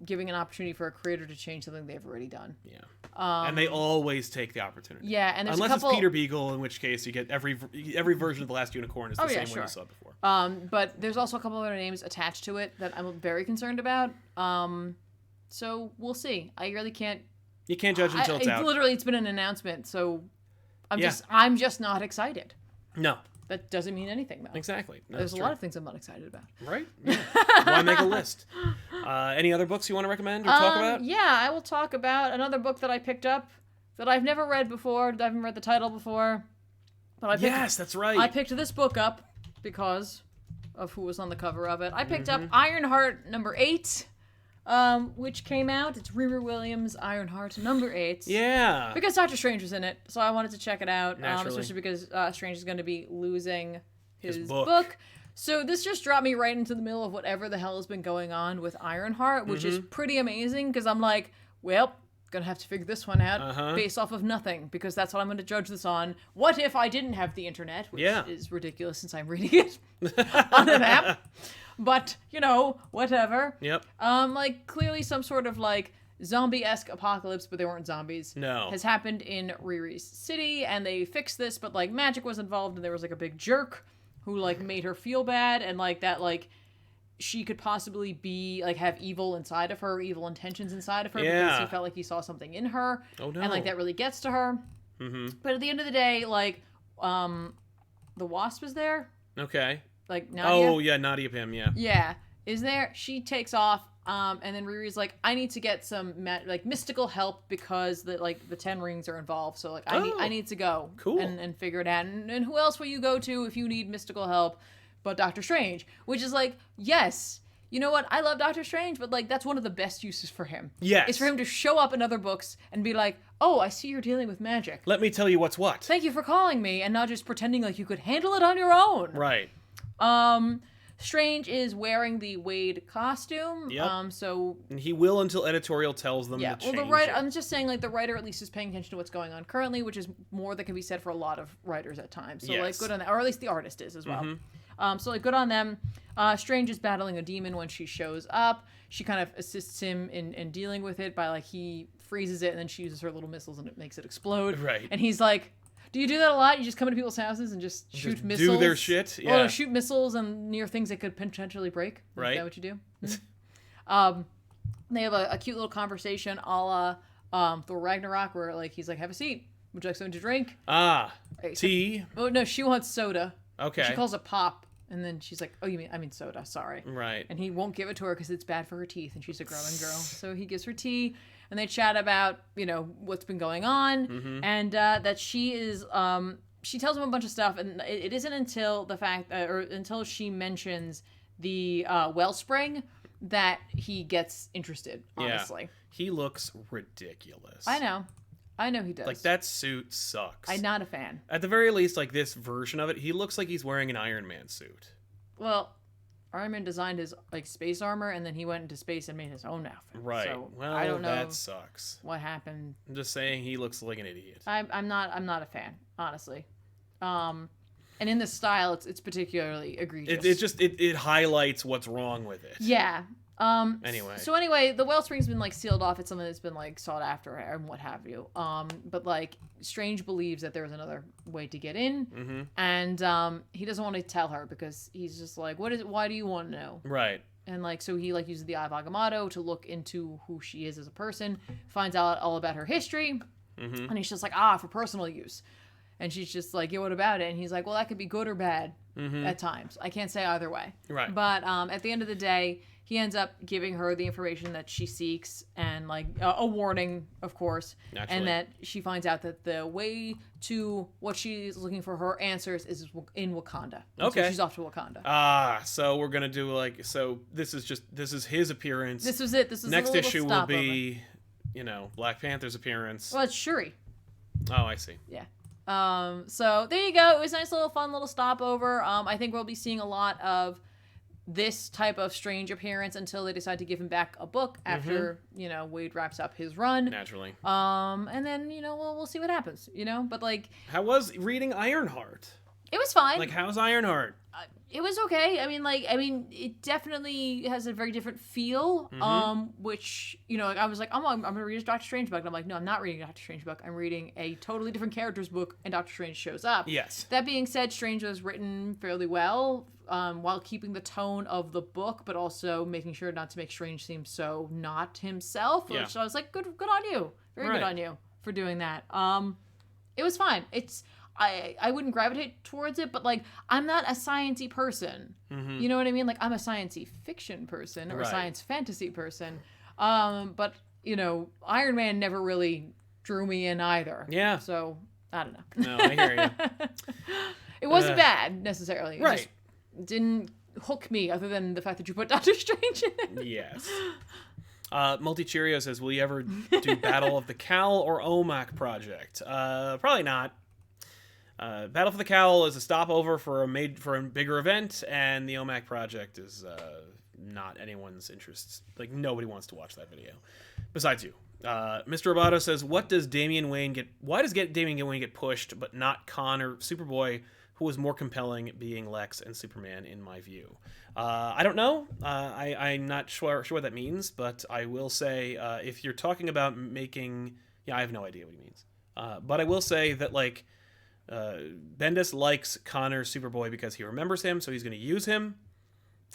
Speaker 2: giving an opportunity for a creator to change something they've already done.
Speaker 1: Yeah. And they always take the opportunity.
Speaker 2: Yeah, and there's
Speaker 1: unless it's Peter Beagle, in which case you get every version of The Last Unicorn is the same one you saw before.
Speaker 2: But there's also a couple other names attached to it that I'm very concerned about. So we'll see. I really can't.
Speaker 1: You can't judge until it's out.
Speaker 2: Literally, it's been an announcement, so I'm just not excited.
Speaker 1: No.
Speaker 2: That doesn't mean anything, though.
Speaker 1: Exactly.
Speaker 2: There's a lot of things I'm not excited about.
Speaker 1: Right? Yeah. Why make a list? Any other books you want to recommend or talk about?
Speaker 2: Yeah, I will talk about another book that I picked up that I've never read before. I haven't read the title before. But
Speaker 1: yes, that's right.
Speaker 2: I picked this book up because of who was on the cover of it. I picked up Ironheart number 8, which came out. It's Riri Williams' Ironheart number 8.
Speaker 1: Yeah.
Speaker 2: Because Doctor Strange was in it, so I wanted to check it out.
Speaker 1: Naturally.
Speaker 2: Especially because Strange is going to be losing his book. So this just dropped me right into the middle of whatever the hell has been going on with Ironheart, which is pretty amazing because I'm like, well, gonna have to figure this one out based off of nothing, because that's what I'm gonna judge this on. What if I didn't have the internet, which is ridiculous since I'm reading it on an app, but you know, whatever. Like clearly some sort of like zombie-esque apocalypse, but they weren't zombies, has happened in Riri's city, and they fixed this, but like magic was involved, and there was like a big jerk who like made her feel bad, and like that like she could possibly be like have evil inside of her, evil intentions inside of her, because he felt like he saw something in her. And like that really gets to her. But at the end of the day, like the Wasp is there. Like Nadia.
Speaker 1: Nadia Pym,
Speaker 2: is there. She takes off, and then Riri's like, I need to get some like mystical help because the 10 rings are involved, so like I need to go and figure it out. And who else will you go to if you need mystical help but Doctor Strange? Which is like, yes, you know what? I love Doctor Strange, but like that's one of the best uses for him.
Speaker 1: Yes.
Speaker 2: It's for him to show up in other books and be like, oh, I see you're dealing with magic.
Speaker 1: Let me tell you what's what.
Speaker 2: Thank you for calling me, and not just pretending like you could handle it on your own.
Speaker 1: Right.
Speaker 2: Strange is wearing the Wade costume. So
Speaker 1: and he will until editorial tells them to change it.
Speaker 2: I'm just saying, like, the writer at least is paying attention to what's going on currently, which is more that can be said for a lot of writers at times. So like good on that, or at least the artist is as well. So like good on them. Strange is battling a demon when she shows up. She kind of assists him in dealing with it by like he freezes it and then she uses her little missiles and it makes it explode.
Speaker 1: Right.
Speaker 2: And he's like, do you do that a lot? You just come into people's houses and just shoot missiles?
Speaker 1: Do their shit? Yeah.
Speaker 2: Well, no, shoot missiles and near things that could potentially break.
Speaker 1: Right.
Speaker 2: Is that what you do? They have a cute little conversation a la Thor Ragnarok where like he's like, have a seat. Would you like something to drink?
Speaker 1: Tea?
Speaker 2: Oh, no, she wants soda.
Speaker 1: Okay.
Speaker 2: She calls it pop. And then she's like, oh, I mean soda, sorry.
Speaker 1: Right.
Speaker 2: And he won't give it to her because it's bad for her teeth and she's a growing girl. So he gives her tea and they chat about, you know, what's been going on and that she is, she tells him a bunch of stuff and it isn't until the fact, or until she mentions the wellspring that he gets interested, honestly.
Speaker 1: Yeah. He looks ridiculous.
Speaker 2: I know he does.
Speaker 1: Like, that suit sucks.
Speaker 2: I'm not a fan.
Speaker 1: At the very least, like, this version of it, he looks like he's wearing an Iron Man suit.
Speaker 2: Well, Iron Man designed his, like, space armor, and then he went into space and made his own outfit.
Speaker 1: Right.
Speaker 2: So,
Speaker 1: well,
Speaker 2: I don't know
Speaker 1: that sucks.
Speaker 2: what happened.
Speaker 1: I'm just saying he looks like an idiot.
Speaker 2: I'm not a fan, honestly. And in this style, it's particularly egregious.
Speaker 1: It highlights what's wrong with it.
Speaker 2: Yeah.
Speaker 1: Anyway.
Speaker 2: So anyway, the wellspring's been like sealed off. It's something that's been like sought after and what have you. But like Strange believes that there's another way to get in, and he doesn't want to tell her because he's just like, what is it? Why do you want to know?
Speaker 1: Right.
Speaker 2: And like so he like uses the Eye of Agamotto to look into who she is as a person, finds out all about her history, and he's just like, for personal use. And she's just like, yeah, what about it? And he's like, well, that could be good or bad at times. I can't say either way.
Speaker 1: Right.
Speaker 2: But at the end of the day, he ends up giving her the information that she seeks and like a warning, of course. Naturally. And that she finds out that the way to what she's looking for her answers is in Wakanda.
Speaker 1: Okay.
Speaker 2: So she's off to Wakanda.
Speaker 1: So we're going to do like, so this is his appearance.
Speaker 2: This was it. This is
Speaker 1: next issue will be, Black Panther's appearance.
Speaker 2: Well, it's Shuri.
Speaker 1: Oh, I see.
Speaker 2: Yeah. So there you go. It was a nice little fun little stopover. I think we'll be seeing a lot of this type of Strange appearance until they decide to give him back a book after, Wade wraps up his run.
Speaker 1: Naturally.
Speaker 2: And then, we'll see what happens, but like...
Speaker 1: How was reading Ironheart?
Speaker 2: It was fine.
Speaker 1: Like, how's Ironheart?
Speaker 2: It was okay. I mean, it definitely has a very different feel, which, I was like, I'm going to read a Doctor Strange book. And I'm like, no, I'm not reading a Doctor Strange book. I'm reading a totally different character's book, and Doctor Strange shows up.
Speaker 1: Yes.
Speaker 2: That being said, Strange was written fairly well, while keeping the tone of the book, but also making sure not to make Strange seem so not himself.
Speaker 1: Yeah.
Speaker 2: So I was like, good on you. Very good on you for doing that. It was fine. I wouldn't gravitate towards it, but like I'm not a science-y person. You know what I mean? Like I'm a science-y fiction person or a science fantasy person. But Iron Man never really drew me in either.
Speaker 1: Yeah.
Speaker 2: So I don't know.
Speaker 1: No, I hear you.
Speaker 2: It wasn't bad necessarily. It
Speaker 1: right.
Speaker 2: just didn't hook me other than the fact that you put Doctor Strange in it.
Speaker 1: Yes. Multi-Cheerio says, will you ever do Battle of the Cowl or OMAC project? Probably not. Battle for the Cowl is a stopover for a bigger event, and the OMAC project is not anyone's interest. Like, nobody wants to watch that video. Besides you. Mr. Roboto says, why does Damian Wayne get pushed, but not Khan or Superboy, who was more compelling, being Lex and Superman, in my view? I don't know. I'm not sure what that means, but I will say, if you're talking about making... Yeah, I have no idea what he means. But I will say that, like, Bendis likes Connor Superboy because he remembers him, so he's going to use him.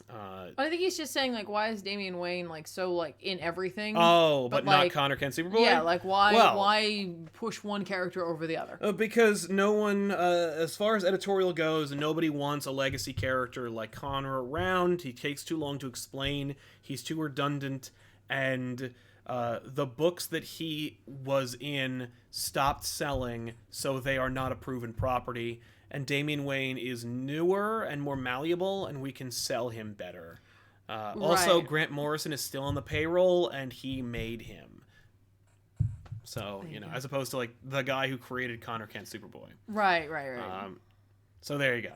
Speaker 2: I think he's just saying, like, why is Damian Wayne, like, so, like, in everything?
Speaker 1: Oh, but like, not Connor Kent Superboy?
Speaker 2: Yeah, like, why push one character over the other?
Speaker 1: Because no one, as far as editorial goes, nobody wants a legacy character like Connor around. He takes too long to explain. He's too redundant. And the books that he was in stopped selling, so they are not a proven property. And Damian Wayne is newer and more malleable, and we can sell him better. Also, Grant Morrison is still on the payroll, and he made him. So, as opposed to, like, the guy who created Connor Kent Superboy.
Speaker 2: Right.
Speaker 1: So there you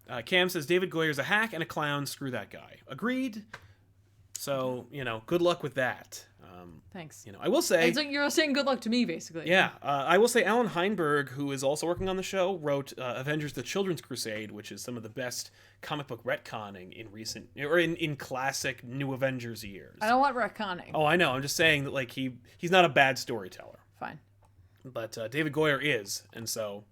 Speaker 1: go. Cam says, David Goyer's a hack and a clown. Screw that guy. Agreed. So, good luck with that.
Speaker 2: Thanks.
Speaker 1: I will say...
Speaker 2: It's like you're saying good luck to me, basically.
Speaker 1: Yeah. I will say Alan Heinberg, who is also working on the show, wrote Avengers The Children's Crusade, which is some of the best comic book retconning in classic New Avengers years.
Speaker 2: I don't want retconning.
Speaker 1: Oh, I know. I'm just saying that, like, he's not a bad storyteller.
Speaker 2: Fine.
Speaker 1: But David Goyer is, and so...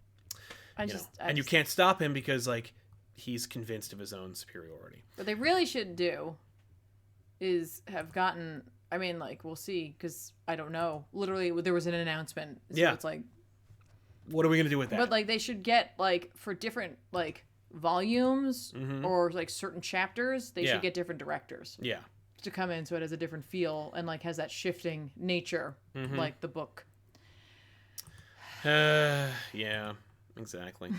Speaker 1: you can't stop him because, like, he's convinced of his own superiority.
Speaker 2: What they really should do is have gotten... I mean, like, we'll see, because I don't know. Literally, there was an announcement. So it's like...
Speaker 1: What are we going to do with that?
Speaker 2: But, like, they should get, like, for different, like, volumes or, like, certain chapters, they should get different directors.
Speaker 1: Yeah.
Speaker 2: To come in so it has a different feel and, like, has that shifting nature, like the book.
Speaker 1: Yeah. Exactly.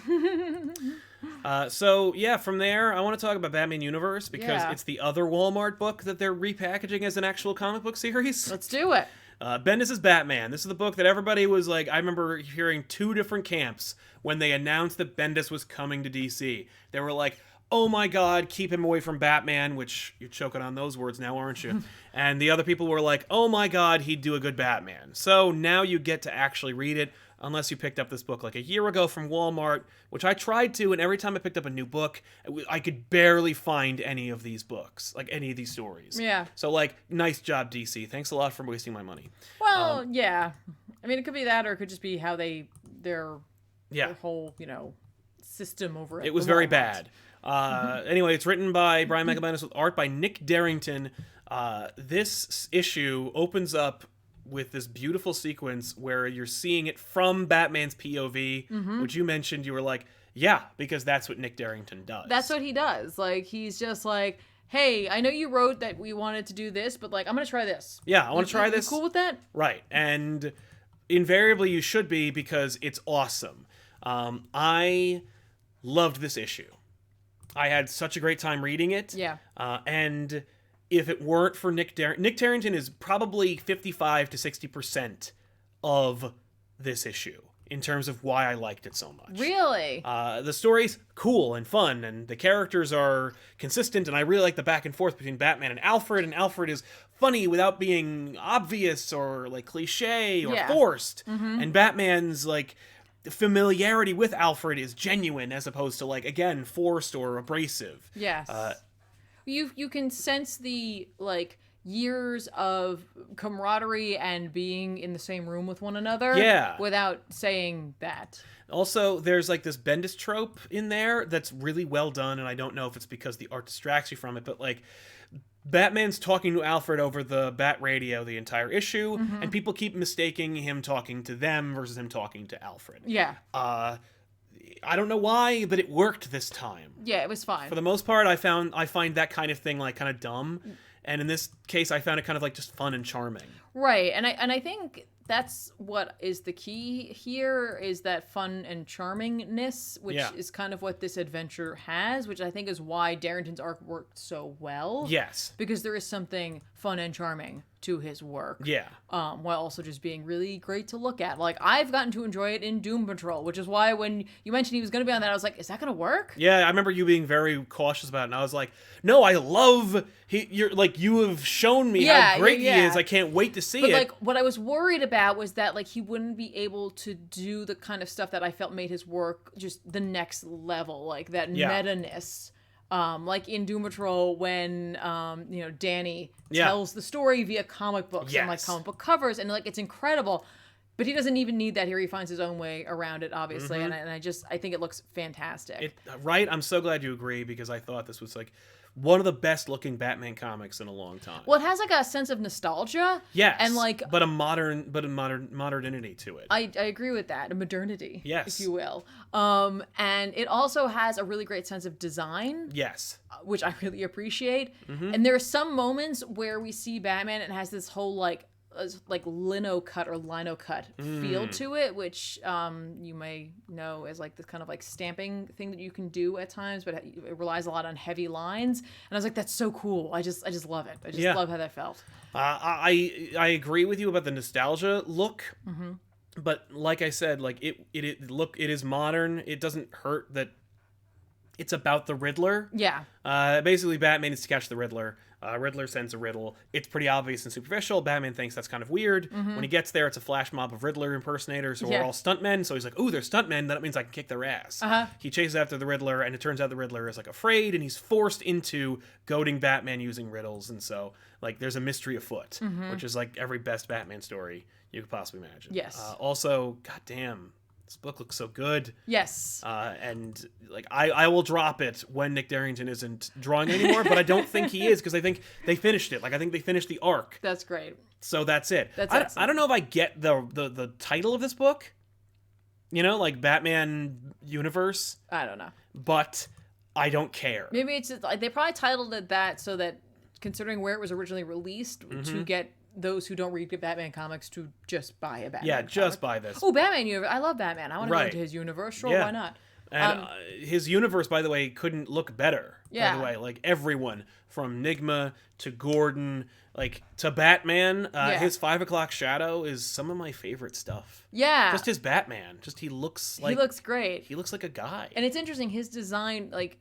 Speaker 1: From there, I want to talk about Batman Universe because it's the other Walmart book that they're repackaging as an actual comic book series.
Speaker 2: Let's do it.
Speaker 1: Bendis' Batman. This is the book that everybody was like, I remember hearing two different camps when they announced that Bendis was coming to DC. They were like, oh my God, keep him away from Batman, which you're choking on those words now, aren't you? And the other people were like, oh my God, he'd do a good Batman. So now you get to actually read it. Unless you picked up this book like a year ago from Walmart, which I tried to, and every time I picked up a new book, I could barely find any of these books, like any of these stories.
Speaker 2: Yeah.
Speaker 1: So, like, nice job, DC. Thanks a lot for wasting my money.
Speaker 2: Well, yeah. I mean, it could be that, or it could just be how their whole, system over it.
Speaker 1: It was very bad. Anyway, it's written by Brian Michael Bendis with art by Nick Darrington. This issue opens up with this beautiful sequence where you're seeing it from Batman's POV, which you mentioned. You were like, yeah, because that's what Nick Darrington does.
Speaker 2: That's what he does. Like, he's just like, hey, I know you wrote that we wanted to do this, but, like, I'm going to try this.
Speaker 1: Yeah, I want to try this.
Speaker 2: You cool with that?
Speaker 1: Right. And invariably you should be because it's awesome. I loved this issue. I had such a great time reading it.
Speaker 2: Yeah.
Speaker 1: And... if it weren't for Nick Darrington is probably 55 to 60% of this issue in terms of why I liked it so much.
Speaker 2: Really?
Speaker 1: The story's cool and fun, and the characters are consistent, and I really like the back and forth between Batman and Alfred is funny without being obvious or, like, cliche or forced. And Batman's, like, familiarity with Alfred is genuine as opposed to, like, again, forced or abrasive.
Speaker 2: Yes. You can sense the, like, years of camaraderie and being in the same room with one another without saying that.
Speaker 1: Also, there's, like, this Bendis trope in there that's really well done, and I don't know if it's because the art distracts you from it, but, like, Batman's talking to Alfred over the Bat radio the entire issue, and people keep mistaking him talking to them versus him talking to Alfred.
Speaker 2: Yeah.
Speaker 1: I don't know why, but it worked this time.
Speaker 2: Yeah, it was fine.
Speaker 1: For the most part, I find that kind of thing, like, kind of dumb. And in this case, I found it kind of, like, just fun and charming.
Speaker 2: Right. And I think that's what is the key here, is that fun and charmingness, which is kind of what this adventure has, which I think is why Darrington's arc worked so well.
Speaker 1: Yes.
Speaker 2: Because there is something fun and charming to his work.
Speaker 1: Yeah.
Speaker 2: While also just being really great to look at. Like, I've gotten to enjoy it in Doom Patrol, which is why when you mentioned he was going to be on that, I was like, is that going to work?
Speaker 1: Yeah, I remember you being very cautious about it, and I was like, no, I love... You're like, you have shown me how great he is. I can't wait to see it.
Speaker 2: But, like, what I was worried about was that, like, he wouldn't be able to do the kind of stuff that I felt made his work just the next level. Like, that meta-ness. Like in Doom Patrol when, Danny tells the story via comic books and like comic book covers, and like, it's incredible, but he doesn't even need that here. He finds his own way around it, obviously. And I think it looks fantastic. Right.
Speaker 1: I'm so glad you agree, because I thought this was like one of the best looking Batman comics in a long time.
Speaker 2: Well, it has like a sense of nostalgia.
Speaker 1: Yes.
Speaker 2: And like,
Speaker 1: but a modernity to it.
Speaker 2: I agree with that. A modernity.
Speaker 1: Yes.
Speaker 2: If you will. And it also has a really great sense of design.
Speaker 1: Yes.
Speaker 2: Which I really appreciate. And there are some moments where we see Batman and it has this whole like lino cut feel to it, which you may know as like this kind of like stamping thing that you can do at times, but it relies a lot on heavy lines. And I was like, that's so cool. I just love it. I just love how that felt.
Speaker 1: I agree with you about the nostalgia look. But like I said, like it is modern. It doesn't hurt that it's about the Riddler.
Speaker 2: Yeah.
Speaker 1: Basically, Batman needs to catch the Riddler. Riddler sends a riddle. It's pretty obvious and superficial. Batman thinks that's kind of weird. When he gets there, it's a flash mob of Riddler impersonators who are all stuntmen. So he's like, ooh, they're stuntmen. That means I can kick their ass. He chases after the Riddler, and it turns out the Riddler is like afraid, and he's forced into goading Batman using riddles. And so, like, there's a mystery afoot, which is like every best Batman story you could possibly imagine.
Speaker 2: Yes.
Speaker 1: Also, goddamn, this book looks so good.
Speaker 2: Yes.
Speaker 1: And like I will drop it when Nick Darrington isn't drawing anymore, but I don't think he is, because I think they finished it. Like, I think they finished the arc.
Speaker 2: That's great.
Speaker 1: So that's it.
Speaker 2: I
Speaker 1: don't know if I get the title of this book. Like Batman Universe.
Speaker 2: I don't know.
Speaker 1: But I don't care.
Speaker 2: Maybe it's like they probably titled it that so that, considering where it was originally released, to get those who don't read Batman comics to just buy a Batman comic.
Speaker 1: Just buy this.
Speaker 2: Oh, Batman universe. I love Batman. I want to go into his universe. Sure, why not?
Speaker 1: And his universe, by the way, couldn't look better. By the way, like everyone from Nigma to Gordon, like to Batman, his 5 o'clock shadow is some of my favorite stuff.
Speaker 2: Yeah.
Speaker 1: Just his Batman. He looks
Speaker 2: great.
Speaker 1: He looks like a guy.
Speaker 2: And it's interesting. His design, like,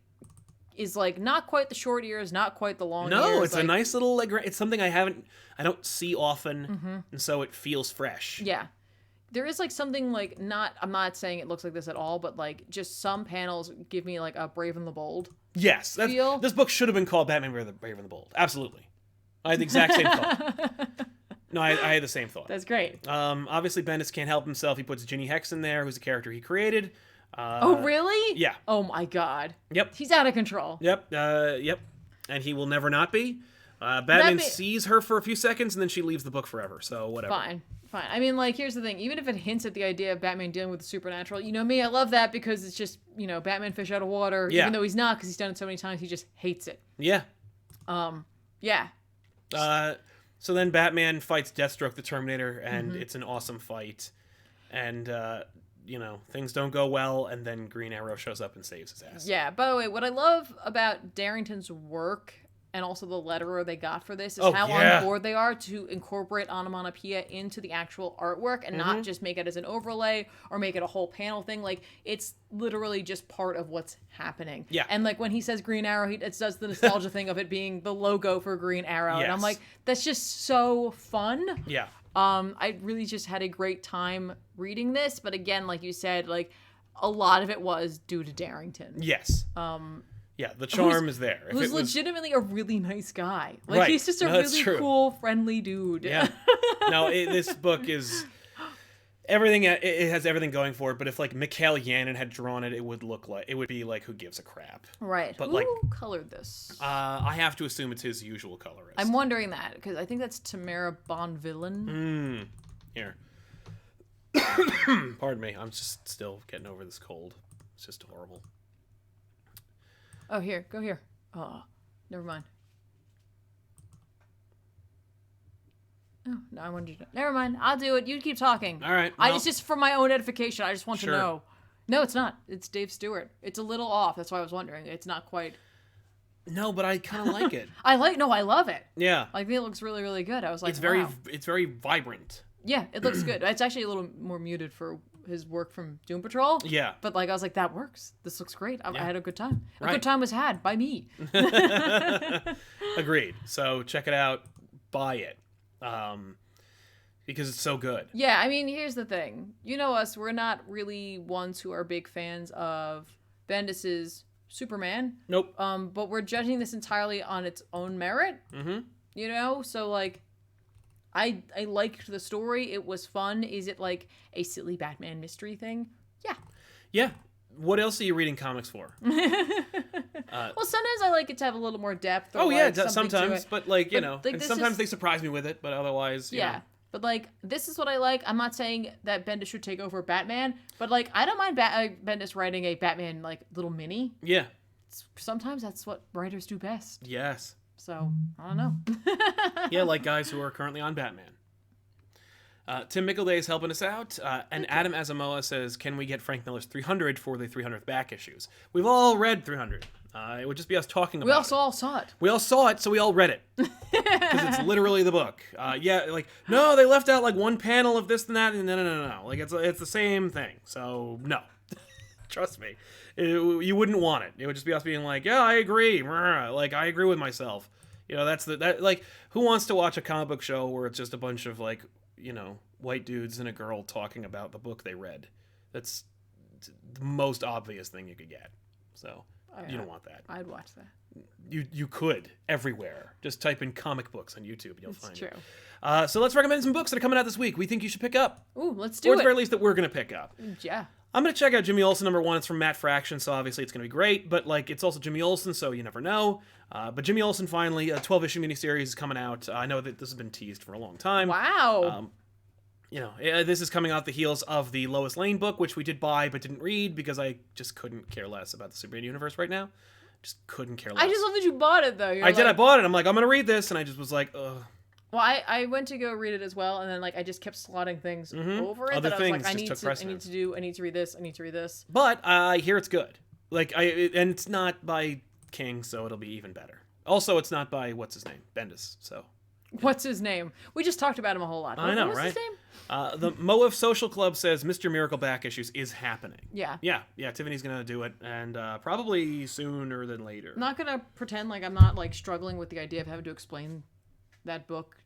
Speaker 2: is like not quite the short ears, not quite the long ears.
Speaker 1: No, it's like a nice little, like, it's something I don't see often, and so it feels fresh.
Speaker 2: Yeah. There is like something like I'm not saying it looks like this at all, but like just some panels give me like a Brave and the Bold.
Speaker 1: Yes. This book should have been called Batman Brave and the Bold. Absolutely. I had the exact same thought. No, I had the same thought.
Speaker 2: That's great.
Speaker 1: Obviously Bendis can't help himself. He puts Ginny Hex in there, who's a character he created.
Speaker 2: Oh, really?
Speaker 1: Yeah.
Speaker 2: Oh, my God.
Speaker 1: Yep.
Speaker 2: He's out of control.
Speaker 1: Yep. And he will never not be. Batman sees her for a few seconds, and then she leaves the book forever, so whatever.
Speaker 2: Fine. I mean, like, here's the thing. Even if it hints at the idea of Batman dealing with the supernatural, you know me, I love that because it's just, Batman fish out of water. Yeah. Even though he's not, because he's done it so many times, he just hates it.
Speaker 1: Yeah.
Speaker 2: Yeah.
Speaker 1: So then Batman fights Deathstroke the Terminator, and it's an awesome fight. And, things don't go well, and then Green Arrow shows up and saves his ass.
Speaker 2: Yeah, by the way, what I love about Darrington's work, and also the letterer they got for this, is how on board they are to incorporate onomatopoeia into the actual artwork, and not just make it as an overlay, or make it a whole panel thing. Like, it's literally just part of what's happening.
Speaker 1: Yeah.
Speaker 2: And, like, when he says Green Arrow, it does the nostalgia thing of it being the logo for Green Arrow.
Speaker 1: Yes.
Speaker 2: And I'm like, that's just so fun.
Speaker 1: Yeah.
Speaker 2: I really just had a great time reading this, but again, like you said, like a lot of it was due to Darrington.
Speaker 1: Yes. Yeah, the charm is there.
Speaker 2: Who's legitimately a really nice guy. Like, he's just a really cool, friendly dude.
Speaker 1: Yeah. No, this book is everything. It has everything going for it. But if like Mikhail Yanin had drawn it, it would be like, who gives a crap?
Speaker 2: Right.
Speaker 1: But
Speaker 2: who colored this?
Speaker 1: I have to assume it's his usual colorist.
Speaker 2: I'm wondering that because I think that's Tamara Bonvillain.
Speaker 1: Here. Pardon me. I'm just still getting over this cold. It's just horrible.
Speaker 2: Oh, here. Go here. Oh, never mind. Oh, no, I wanted to. Never mind. I'll do it. You keep talking.
Speaker 1: All right. Well,
Speaker 2: it's just for my own edification. I just want to know. No, it's not. It's Dave Stewart. It's a little off. That's why I was wondering. It's not quite.
Speaker 1: No, but I kind of like it.
Speaker 2: I love it.
Speaker 1: Yeah.
Speaker 2: I think it looks really, really good. I was like,
Speaker 1: it's very vibrant.
Speaker 2: Yeah, it looks good. It's actually a little more muted for his work from Doom Patrol.
Speaker 1: Yeah.
Speaker 2: But I was like, that works. This looks great. I had a good time. A good time was had by me.
Speaker 1: Agreed. So check it out. Buy it. Because it's so good.
Speaker 2: Yeah, I mean, here's the thing. You know us, we're not really ones who are big fans of Bendis's Superman.
Speaker 1: Nope.
Speaker 2: But we're judging this entirely on its own merit. Mm-hmm. So I liked the story. It was fun. Is it like a silly Batman mystery thing? Yeah.
Speaker 1: Yeah. What else are you reading comics for?
Speaker 2: Well, sometimes I like it to have a little more depth. Or
Speaker 1: sometimes. But and sometimes they surprise me with it. But otherwise, you know.
Speaker 2: But this is what I like. I'm not saying that Bendis should take over Batman, but I don't mind Bendis writing a Batman little mini.
Speaker 1: Yeah.
Speaker 2: Sometimes that's what writers do best.
Speaker 1: Yes.
Speaker 2: So I don't know.
Speaker 1: Yeah, like guys who are currently on Batman. Tim Mickleday is helping us out, and Adam Asamoah says, "Can we get Frank Miller's 300 for the 300th back issues?" We've all read 300. It would just be us talking about it.
Speaker 2: We also all saw it.
Speaker 1: We all saw it, so we all read it. Because it's literally the book. No, they left out one panel of this and that, and no. It's the same thing. So, no. Trust me. You wouldn't want it. It would just be us being yeah, I agree. I agree with myself. Who wants to watch a comic book show where it's just a bunch of, white dudes and a girl talking about the book they read? That's the most obvious thing you could get. So... You don't want that.
Speaker 2: I'd watch that.
Speaker 1: You could everywhere. Just type in comic books on YouTube and you'll find
Speaker 2: true.
Speaker 1: it. So let's recommend some books that are coming out this week. We think you should pick up.
Speaker 2: Ooh, let's do it.
Speaker 1: Or at the very least that we're going to pick up.
Speaker 2: Yeah.
Speaker 1: I'm going to check out Jimmy Olsen #1. It's from Matt Fraction, so obviously it's going to be great. But it's also Jimmy Olsen, so you never know. But Jimmy Olsen finally, a 12-issue miniseries is coming out. I know that this has been teased for a long time.
Speaker 2: Wow.
Speaker 1: This is coming off the heels of the Lois Lane book, which we did buy but didn't read because I just couldn't care less about the Superman universe right now. Just couldn't care less.
Speaker 2: I just love that you bought it, though.
Speaker 1: I did. I bought it. I'm like, I'm going to read this. And I just was like, ugh.
Speaker 2: Well, I went to go read it as well. And then, I just kept slotting things over it.
Speaker 1: Other
Speaker 2: that
Speaker 1: things
Speaker 2: I was like, I need to read this. I need to read this.
Speaker 1: But I hear it's good. And it's not by King, so it'll be even better. Also, it's not by, what's his name? Bendis, so.
Speaker 2: What's his name? We just talked about him a whole lot.
Speaker 1: I know,
Speaker 2: what's
Speaker 1: right?
Speaker 2: His name?
Speaker 1: The Moef Social Club says Mr. Miracle back issues is happening.
Speaker 2: Yeah.
Speaker 1: Yeah. Tiffany's gonna do it, and probably sooner than later.
Speaker 2: I'm not gonna pretend like I'm not struggling with the idea of having to explain that book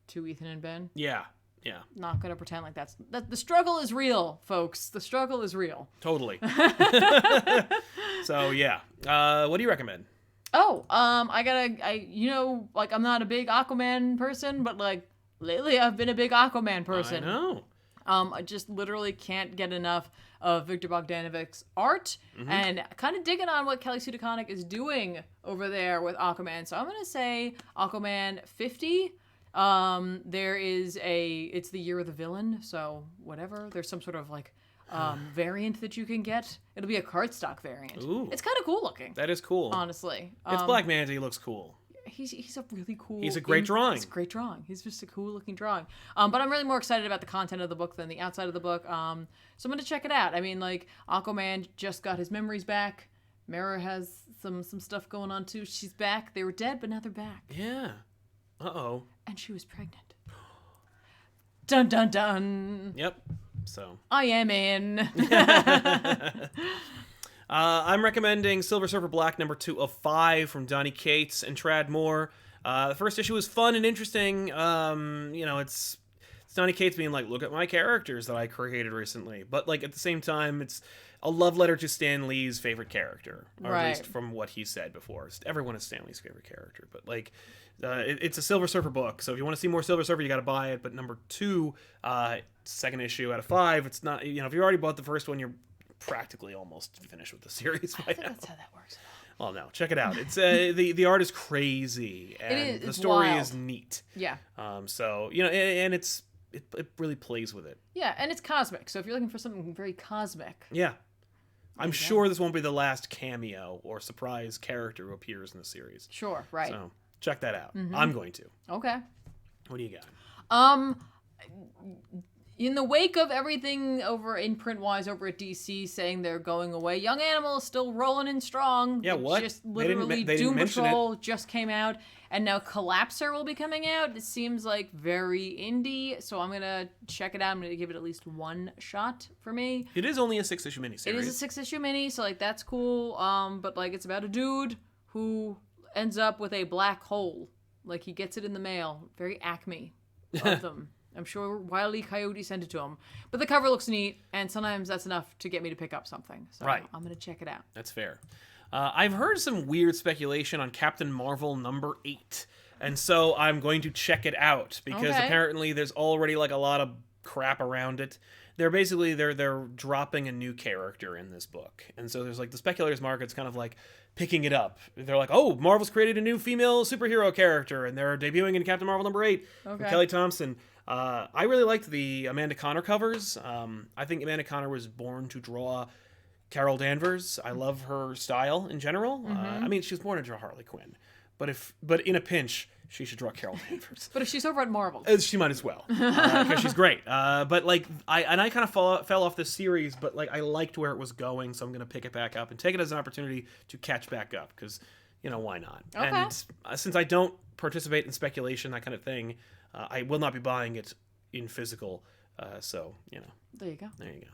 Speaker 2: to Ethan and Ben.
Speaker 1: Yeah.
Speaker 2: Not gonna pretend like that. The struggle is real, folks. The struggle is real.
Speaker 1: Totally. So yeah, what do you recommend?
Speaker 2: Oh, I'm not a big Aquaman person, but lately I've been a big Aquaman person.
Speaker 1: I know.
Speaker 2: I just literally can't get enough of Victor Bogdanovic's art and kind of digging on what Kelly Sue DeConnick is doing over there with Aquaman. So I'm going to say Aquaman 50. It's the year of the villain. So whatever, there's some sort of variant that you can get. It'll be a cardstock variant.
Speaker 1: Ooh.
Speaker 2: It's kind of cool looking.
Speaker 1: That is cool.
Speaker 2: Honestly.
Speaker 1: It's Black Manta. He looks cool.
Speaker 2: He's a really cool...
Speaker 1: He's a great drawing.
Speaker 2: It's a great drawing. He's just a cool looking drawing. But I'm really more excited about the content of the book than the outside of the book. So I'm going to check it out. I mean, Aquaman just got his memories back. Mera has some stuff going on too. She's back. They were dead, but now they're back.
Speaker 1: Yeah. Uh-oh.
Speaker 2: And she was pregnant. Dun, dun, dun.
Speaker 1: Yep. So.
Speaker 2: I am in.
Speaker 1: I'm recommending Silver Surfer Black #2 of 5 from Donny Cates and Trad Moore. The first issue was fun and interesting. It's Donny Cates being look at my characters that I created recently. But at the same time, it's a love letter to Stan Lee's favorite character. Or at least from what he said before. Everyone is Stan Lee's favorite character. But it's a Silver Surfer book. So if you want to see more Silver Surfer, you got to buy it. But #2, second issue out of 5, it's not, if you already bought the first one, you're practically almost finished with the series by now. I think
Speaker 2: that's how that works.
Speaker 1: Well, no, check it out. It's the art is crazy and the story is neat.
Speaker 2: Yeah.
Speaker 1: So and it really plays with it.
Speaker 2: Yeah, and it's cosmic. So if you're looking for something very cosmic.
Speaker 1: Yeah. I'm sure this won't be the last cameo or surprise character who appears in the series.
Speaker 2: Sure, right.
Speaker 1: So check that out. I'm going to.
Speaker 2: Okay.
Speaker 1: What do you got?
Speaker 2: In the wake of everything over in print-wise over at DC saying they're going away, Young Animal is still rolling in strong.
Speaker 1: Yeah, what?
Speaker 2: Just literally Doom Patrol just came out, and now Collapser will be coming out. It seems like very indie, so I'm going to check it out. I'm going to give it at least one shot for me.
Speaker 1: It is only a 6-issue miniseries.
Speaker 2: It is a 6-issue mini, so like that's cool. But like it's about a dude who ends up with a black hole. Like he gets it in the mail. Very Acme of them. I'm sure Wile E. Coyote sent it to him. But the cover looks neat, and sometimes that's enough to get me to pick up something. So
Speaker 1: right.
Speaker 2: I'm going to check it out.
Speaker 1: That's fair. I've heard some weird speculation on Captain Marvel #8, and so I'm going to check it out, because apparently there's already like a lot of crap around it. They're dropping a new character in this book, and so there's like the speculators market's kind of like picking it up. They're like, oh, Marvel's created a new female superhero character, and they're debuting in Captain Marvel #8 from Kelly Thompson. I really liked the Amanda Conner covers. I think Amanda Conner was born to draw Carol Danvers. I love her style in general. I mean, she was born to draw Harley Quinn, but in a pinch, she should draw Carol Danvers.
Speaker 2: But if she's over at Marvel,
Speaker 1: she might as well, because she's great. But like, I kind of fell off this series, but like I liked where it was going, so I'm gonna pick it back up and take it as an opportunity to catch back up, because why not?
Speaker 2: Okay.
Speaker 1: And since I don't participate in speculation, that kind of thing, I will not be buying it in physical. So
Speaker 2: there you go.
Speaker 1: There you go.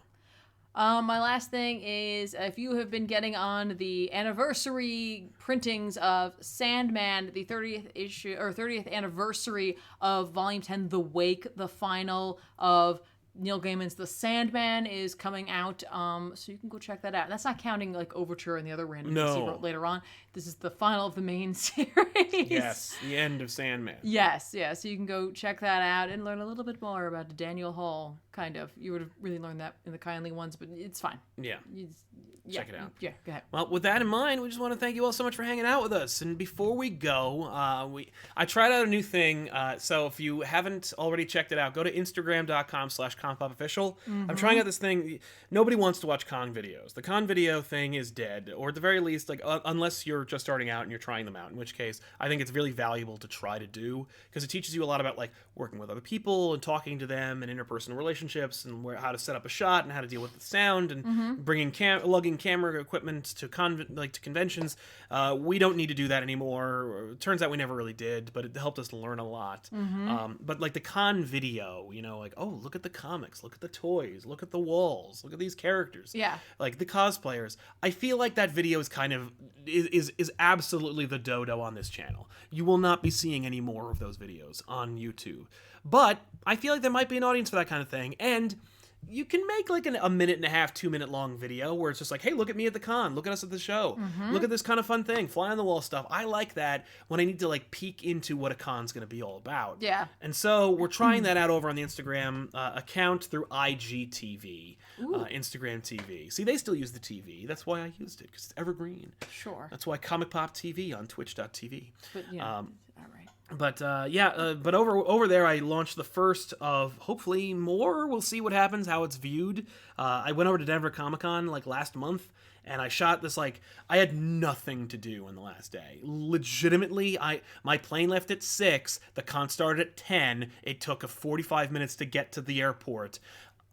Speaker 2: My last thing is, if you have been getting on the anniversary printings of Sandman, the 30th issue or 30th anniversary of Volume 10, The Wake, the final of Neil Gaiman's The Sandman is coming out, so you can go check that out. That's not counting like Overture and the other random things he wrote later on. This is the final of the main series.
Speaker 1: Yes, the end of Sandman.
Speaker 2: Yes, so you can go check that out and learn a little bit more about Daniel Hall, kind of. You would have really learned that in the kindly ones, but it's fine.
Speaker 1: Yeah. Check it out.
Speaker 2: Yeah, go ahead.
Speaker 1: Well, with that in mind, we just want to thank you all so much for hanging out with us. And before we go, I tried out a new thing. So if you haven't already checked it out, go to Instagram.com/ComicPOPofficial. I'm trying out this thing. Nobody wants to watch con videos. The con video thing is dead, or at the very least, like unless you're just starting out and you're trying them out, in which case I think it's really valuable to try to do, because it teaches you a lot about like working with other people and talking to them and interpersonal relationships and how to set up a shot and how to deal with the sound and lugging camera equipment to conventions. We don't need to do that anymore. It turns out we never really did, but it helped us learn a lot. But like the con video, like, oh, look at the comics, look at the toys, look at the walls, look at these characters.
Speaker 2: Yeah.
Speaker 1: Like the cosplayers. I feel like that video is kind of is absolutely the dodo on this channel. You will not be seeing any more of those videos on YouTube. But I feel like there might be an audience for that kind of thing, and you can make like a 1.5, 2 minute long video where it's just like, hey, look at me at the con, look at us at the show, look at this kind of fun thing, fly on the wall stuff. I like that when I need to like peek into what a con's going to be all about.
Speaker 2: Yeah.
Speaker 1: And so we're trying that out over on the Instagram account through IGTV, Instagram TV. See, they still use the TV. That's why I used it, because it's evergreen.
Speaker 2: Sure.
Speaker 1: That's why ComicPOP TV on Twitch.tv.
Speaker 2: But all right.
Speaker 1: But but over there I launched the first of hopefully more. We'll see what happens, how it's viewed. I went over to Denver Comic-Con like last month, and I shot this I had nothing to do on the last day. Legitimately, my plane left at 6, the con started at 10. It took 45 minutes to get to the airport.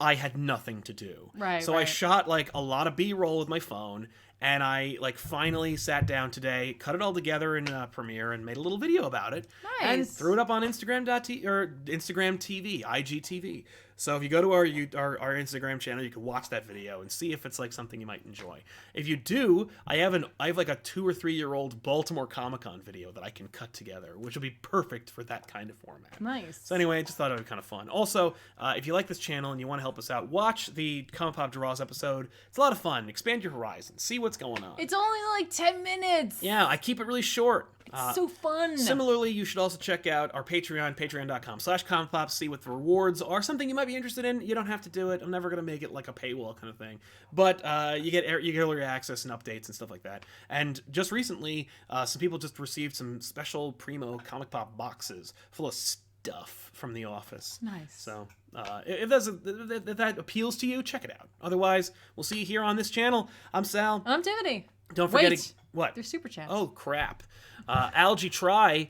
Speaker 1: I had nothing to do.
Speaker 2: Right.
Speaker 1: So I shot like a lot of B-roll with my phone. And I finally sat down today, cut it all together in Premiere, and made a little video about it.
Speaker 2: Nice.
Speaker 1: And threw it up on Instagram TV, IGTV. So if you go to our Instagram channel, you can watch that video and see if it's like something you might enjoy. If you do, I have like a 2 or 3 year old Baltimore Comic-Con video that I can cut together, which will be perfect for that kind of format.
Speaker 2: Nice.
Speaker 1: So anyway, I just thought it would be kind of fun. Also, if you like this channel and you want to help us out, watch the ComicPOP Draws episode. It's a lot of fun. Expand your horizons. See what's going on.
Speaker 2: It's only like 10 minutes.
Speaker 1: Yeah, I keep it really short.
Speaker 2: It's so fun.
Speaker 1: Similarly, you should also check out our Patreon, patreon.com/ComicPOP, see what the rewards are. Something you might be interested in. You don't have to do it. I'm never going to make it like a paywall kind of thing. But you get early access and updates and stuff like that. And just recently, some people just received some special Primo ComicPOP boxes full of stuff from the office.
Speaker 2: Nice.
Speaker 1: So if that appeals to you, check it out. Otherwise, we'll see you here on this channel. I'm Sal.
Speaker 2: I'm Tiffany.
Speaker 1: Don't forget
Speaker 2: what? They're super chats.
Speaker 1: Oh crap! Algie Try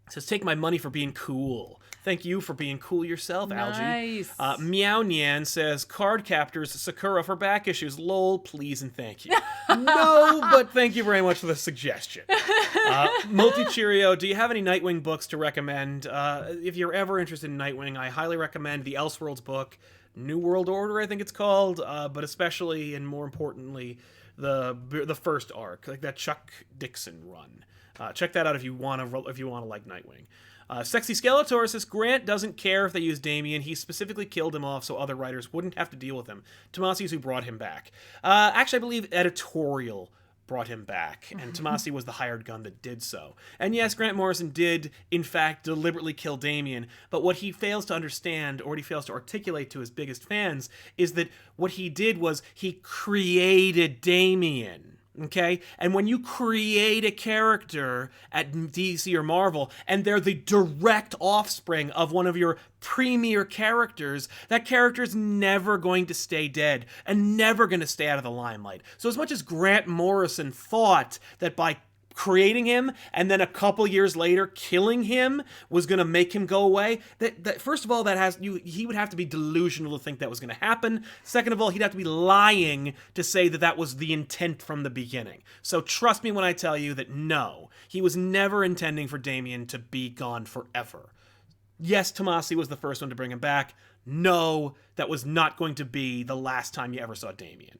Speaker 1: says, "Take my money for being cool." Thank you for being cool yourself, Algie.
Speaker 2: Nice.
Speaker 1: Meow Nyan says, card captors Sakura for back issues. Lol, please and thank you. No, but thank you very much for the suggestion. Multi-Cheerio, do you have any Nightwing books to recommend? If you're ever interested in Nightwing, I highly recommend the Elseworlds book, New World Order, I think it's called, but especially and more importantly, the first arc, like that Chuck Dixon run. Check that out if you want to like Nightwing. Sexy Skeletor says Grant doesn't care if they use Damian. He specifically killed him off so other writers wouldn't have to deal with him. Tomasi's who brought him back. Actually, I believe Editorial brought him back, and Tomasi was the hired gun that did so. And yes, Grant Morrison did, in fact, deliberately kill Damian, but what he fails to understand, or what he fails to articulate to his biggest fans, is that what he did was he created Damian. Okay? And when you create a character at DC or Marvel, and they're the direct offspring of one of your premier characters, that character's never going to stay dead and never going to stay out of the limelight. So as much as Grant Morrison thought that by creating him and then a couple years later killing him was going to make him go away, that first of all, he would have to be delusional to think that was going to happen. Second of all, he'd have to be lying to say that was the intent from the beginning. So trust me when I tell you that no, he was never intending for Damian to be gone forever. Yes, Tomasi was the first one to bring him back. No, that was not going to be the last time you ever saw Damian.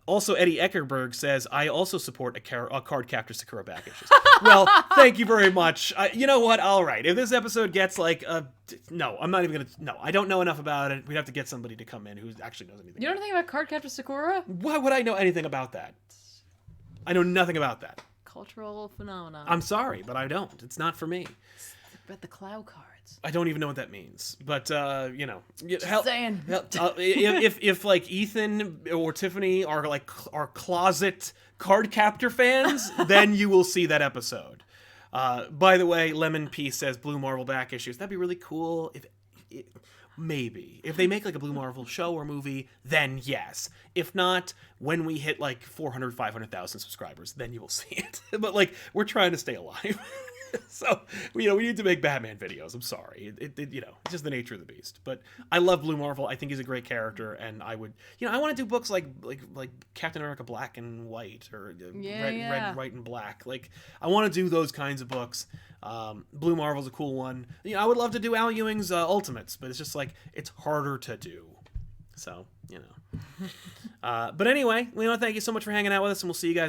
Speaker 1: Also, Eddie Eckerberg says, I also support a card captor Sakura back issues. Well, thank you very much. You know what? All right. If this episode gets no, I'm not even going to, no, I don't know enough about it. We'd have to get somebody to come in who actually knows anything.
Speaker 2: You know anything about card captor Sakura?
Speaker 1: Why would I know anything about that? I know nothing about that.
Speaker 2: Cultural phenomenon.
Speaker 1: I'm sorry, but I don't. It's not for me.
Speaker 2: About the cloud cards.
Speaker 1: I don't even know what that means, but you know,
Speaker 2: saying.
Speaker 1: If like Ethan or Tiffany are closet card captor fans, then you will see that episode. By the way, Lemon P says Blue Marvel back issues. That'd be really cool maybe if they make like a Blue Marvel show or movie, then yes. If not, when we hit like 500,000 subscribers, then you will see it. But like, we're trying to stay alive. So, we need to make Batman videos. I'm sorry. It's just the nature of the beast. But I love Blue Marvel. I think he's a great character, and I would, I want to do books like Captain America Black and White, or Red, White, and Black. Like, I want to do those kinds of books. Blue Marvel's a cool one. I would love to do Al Ewing's Ultimates, but it's just like, it's harder to do. So, But anyway, we want to thank you so much for hanging out with us, and we'll see you guys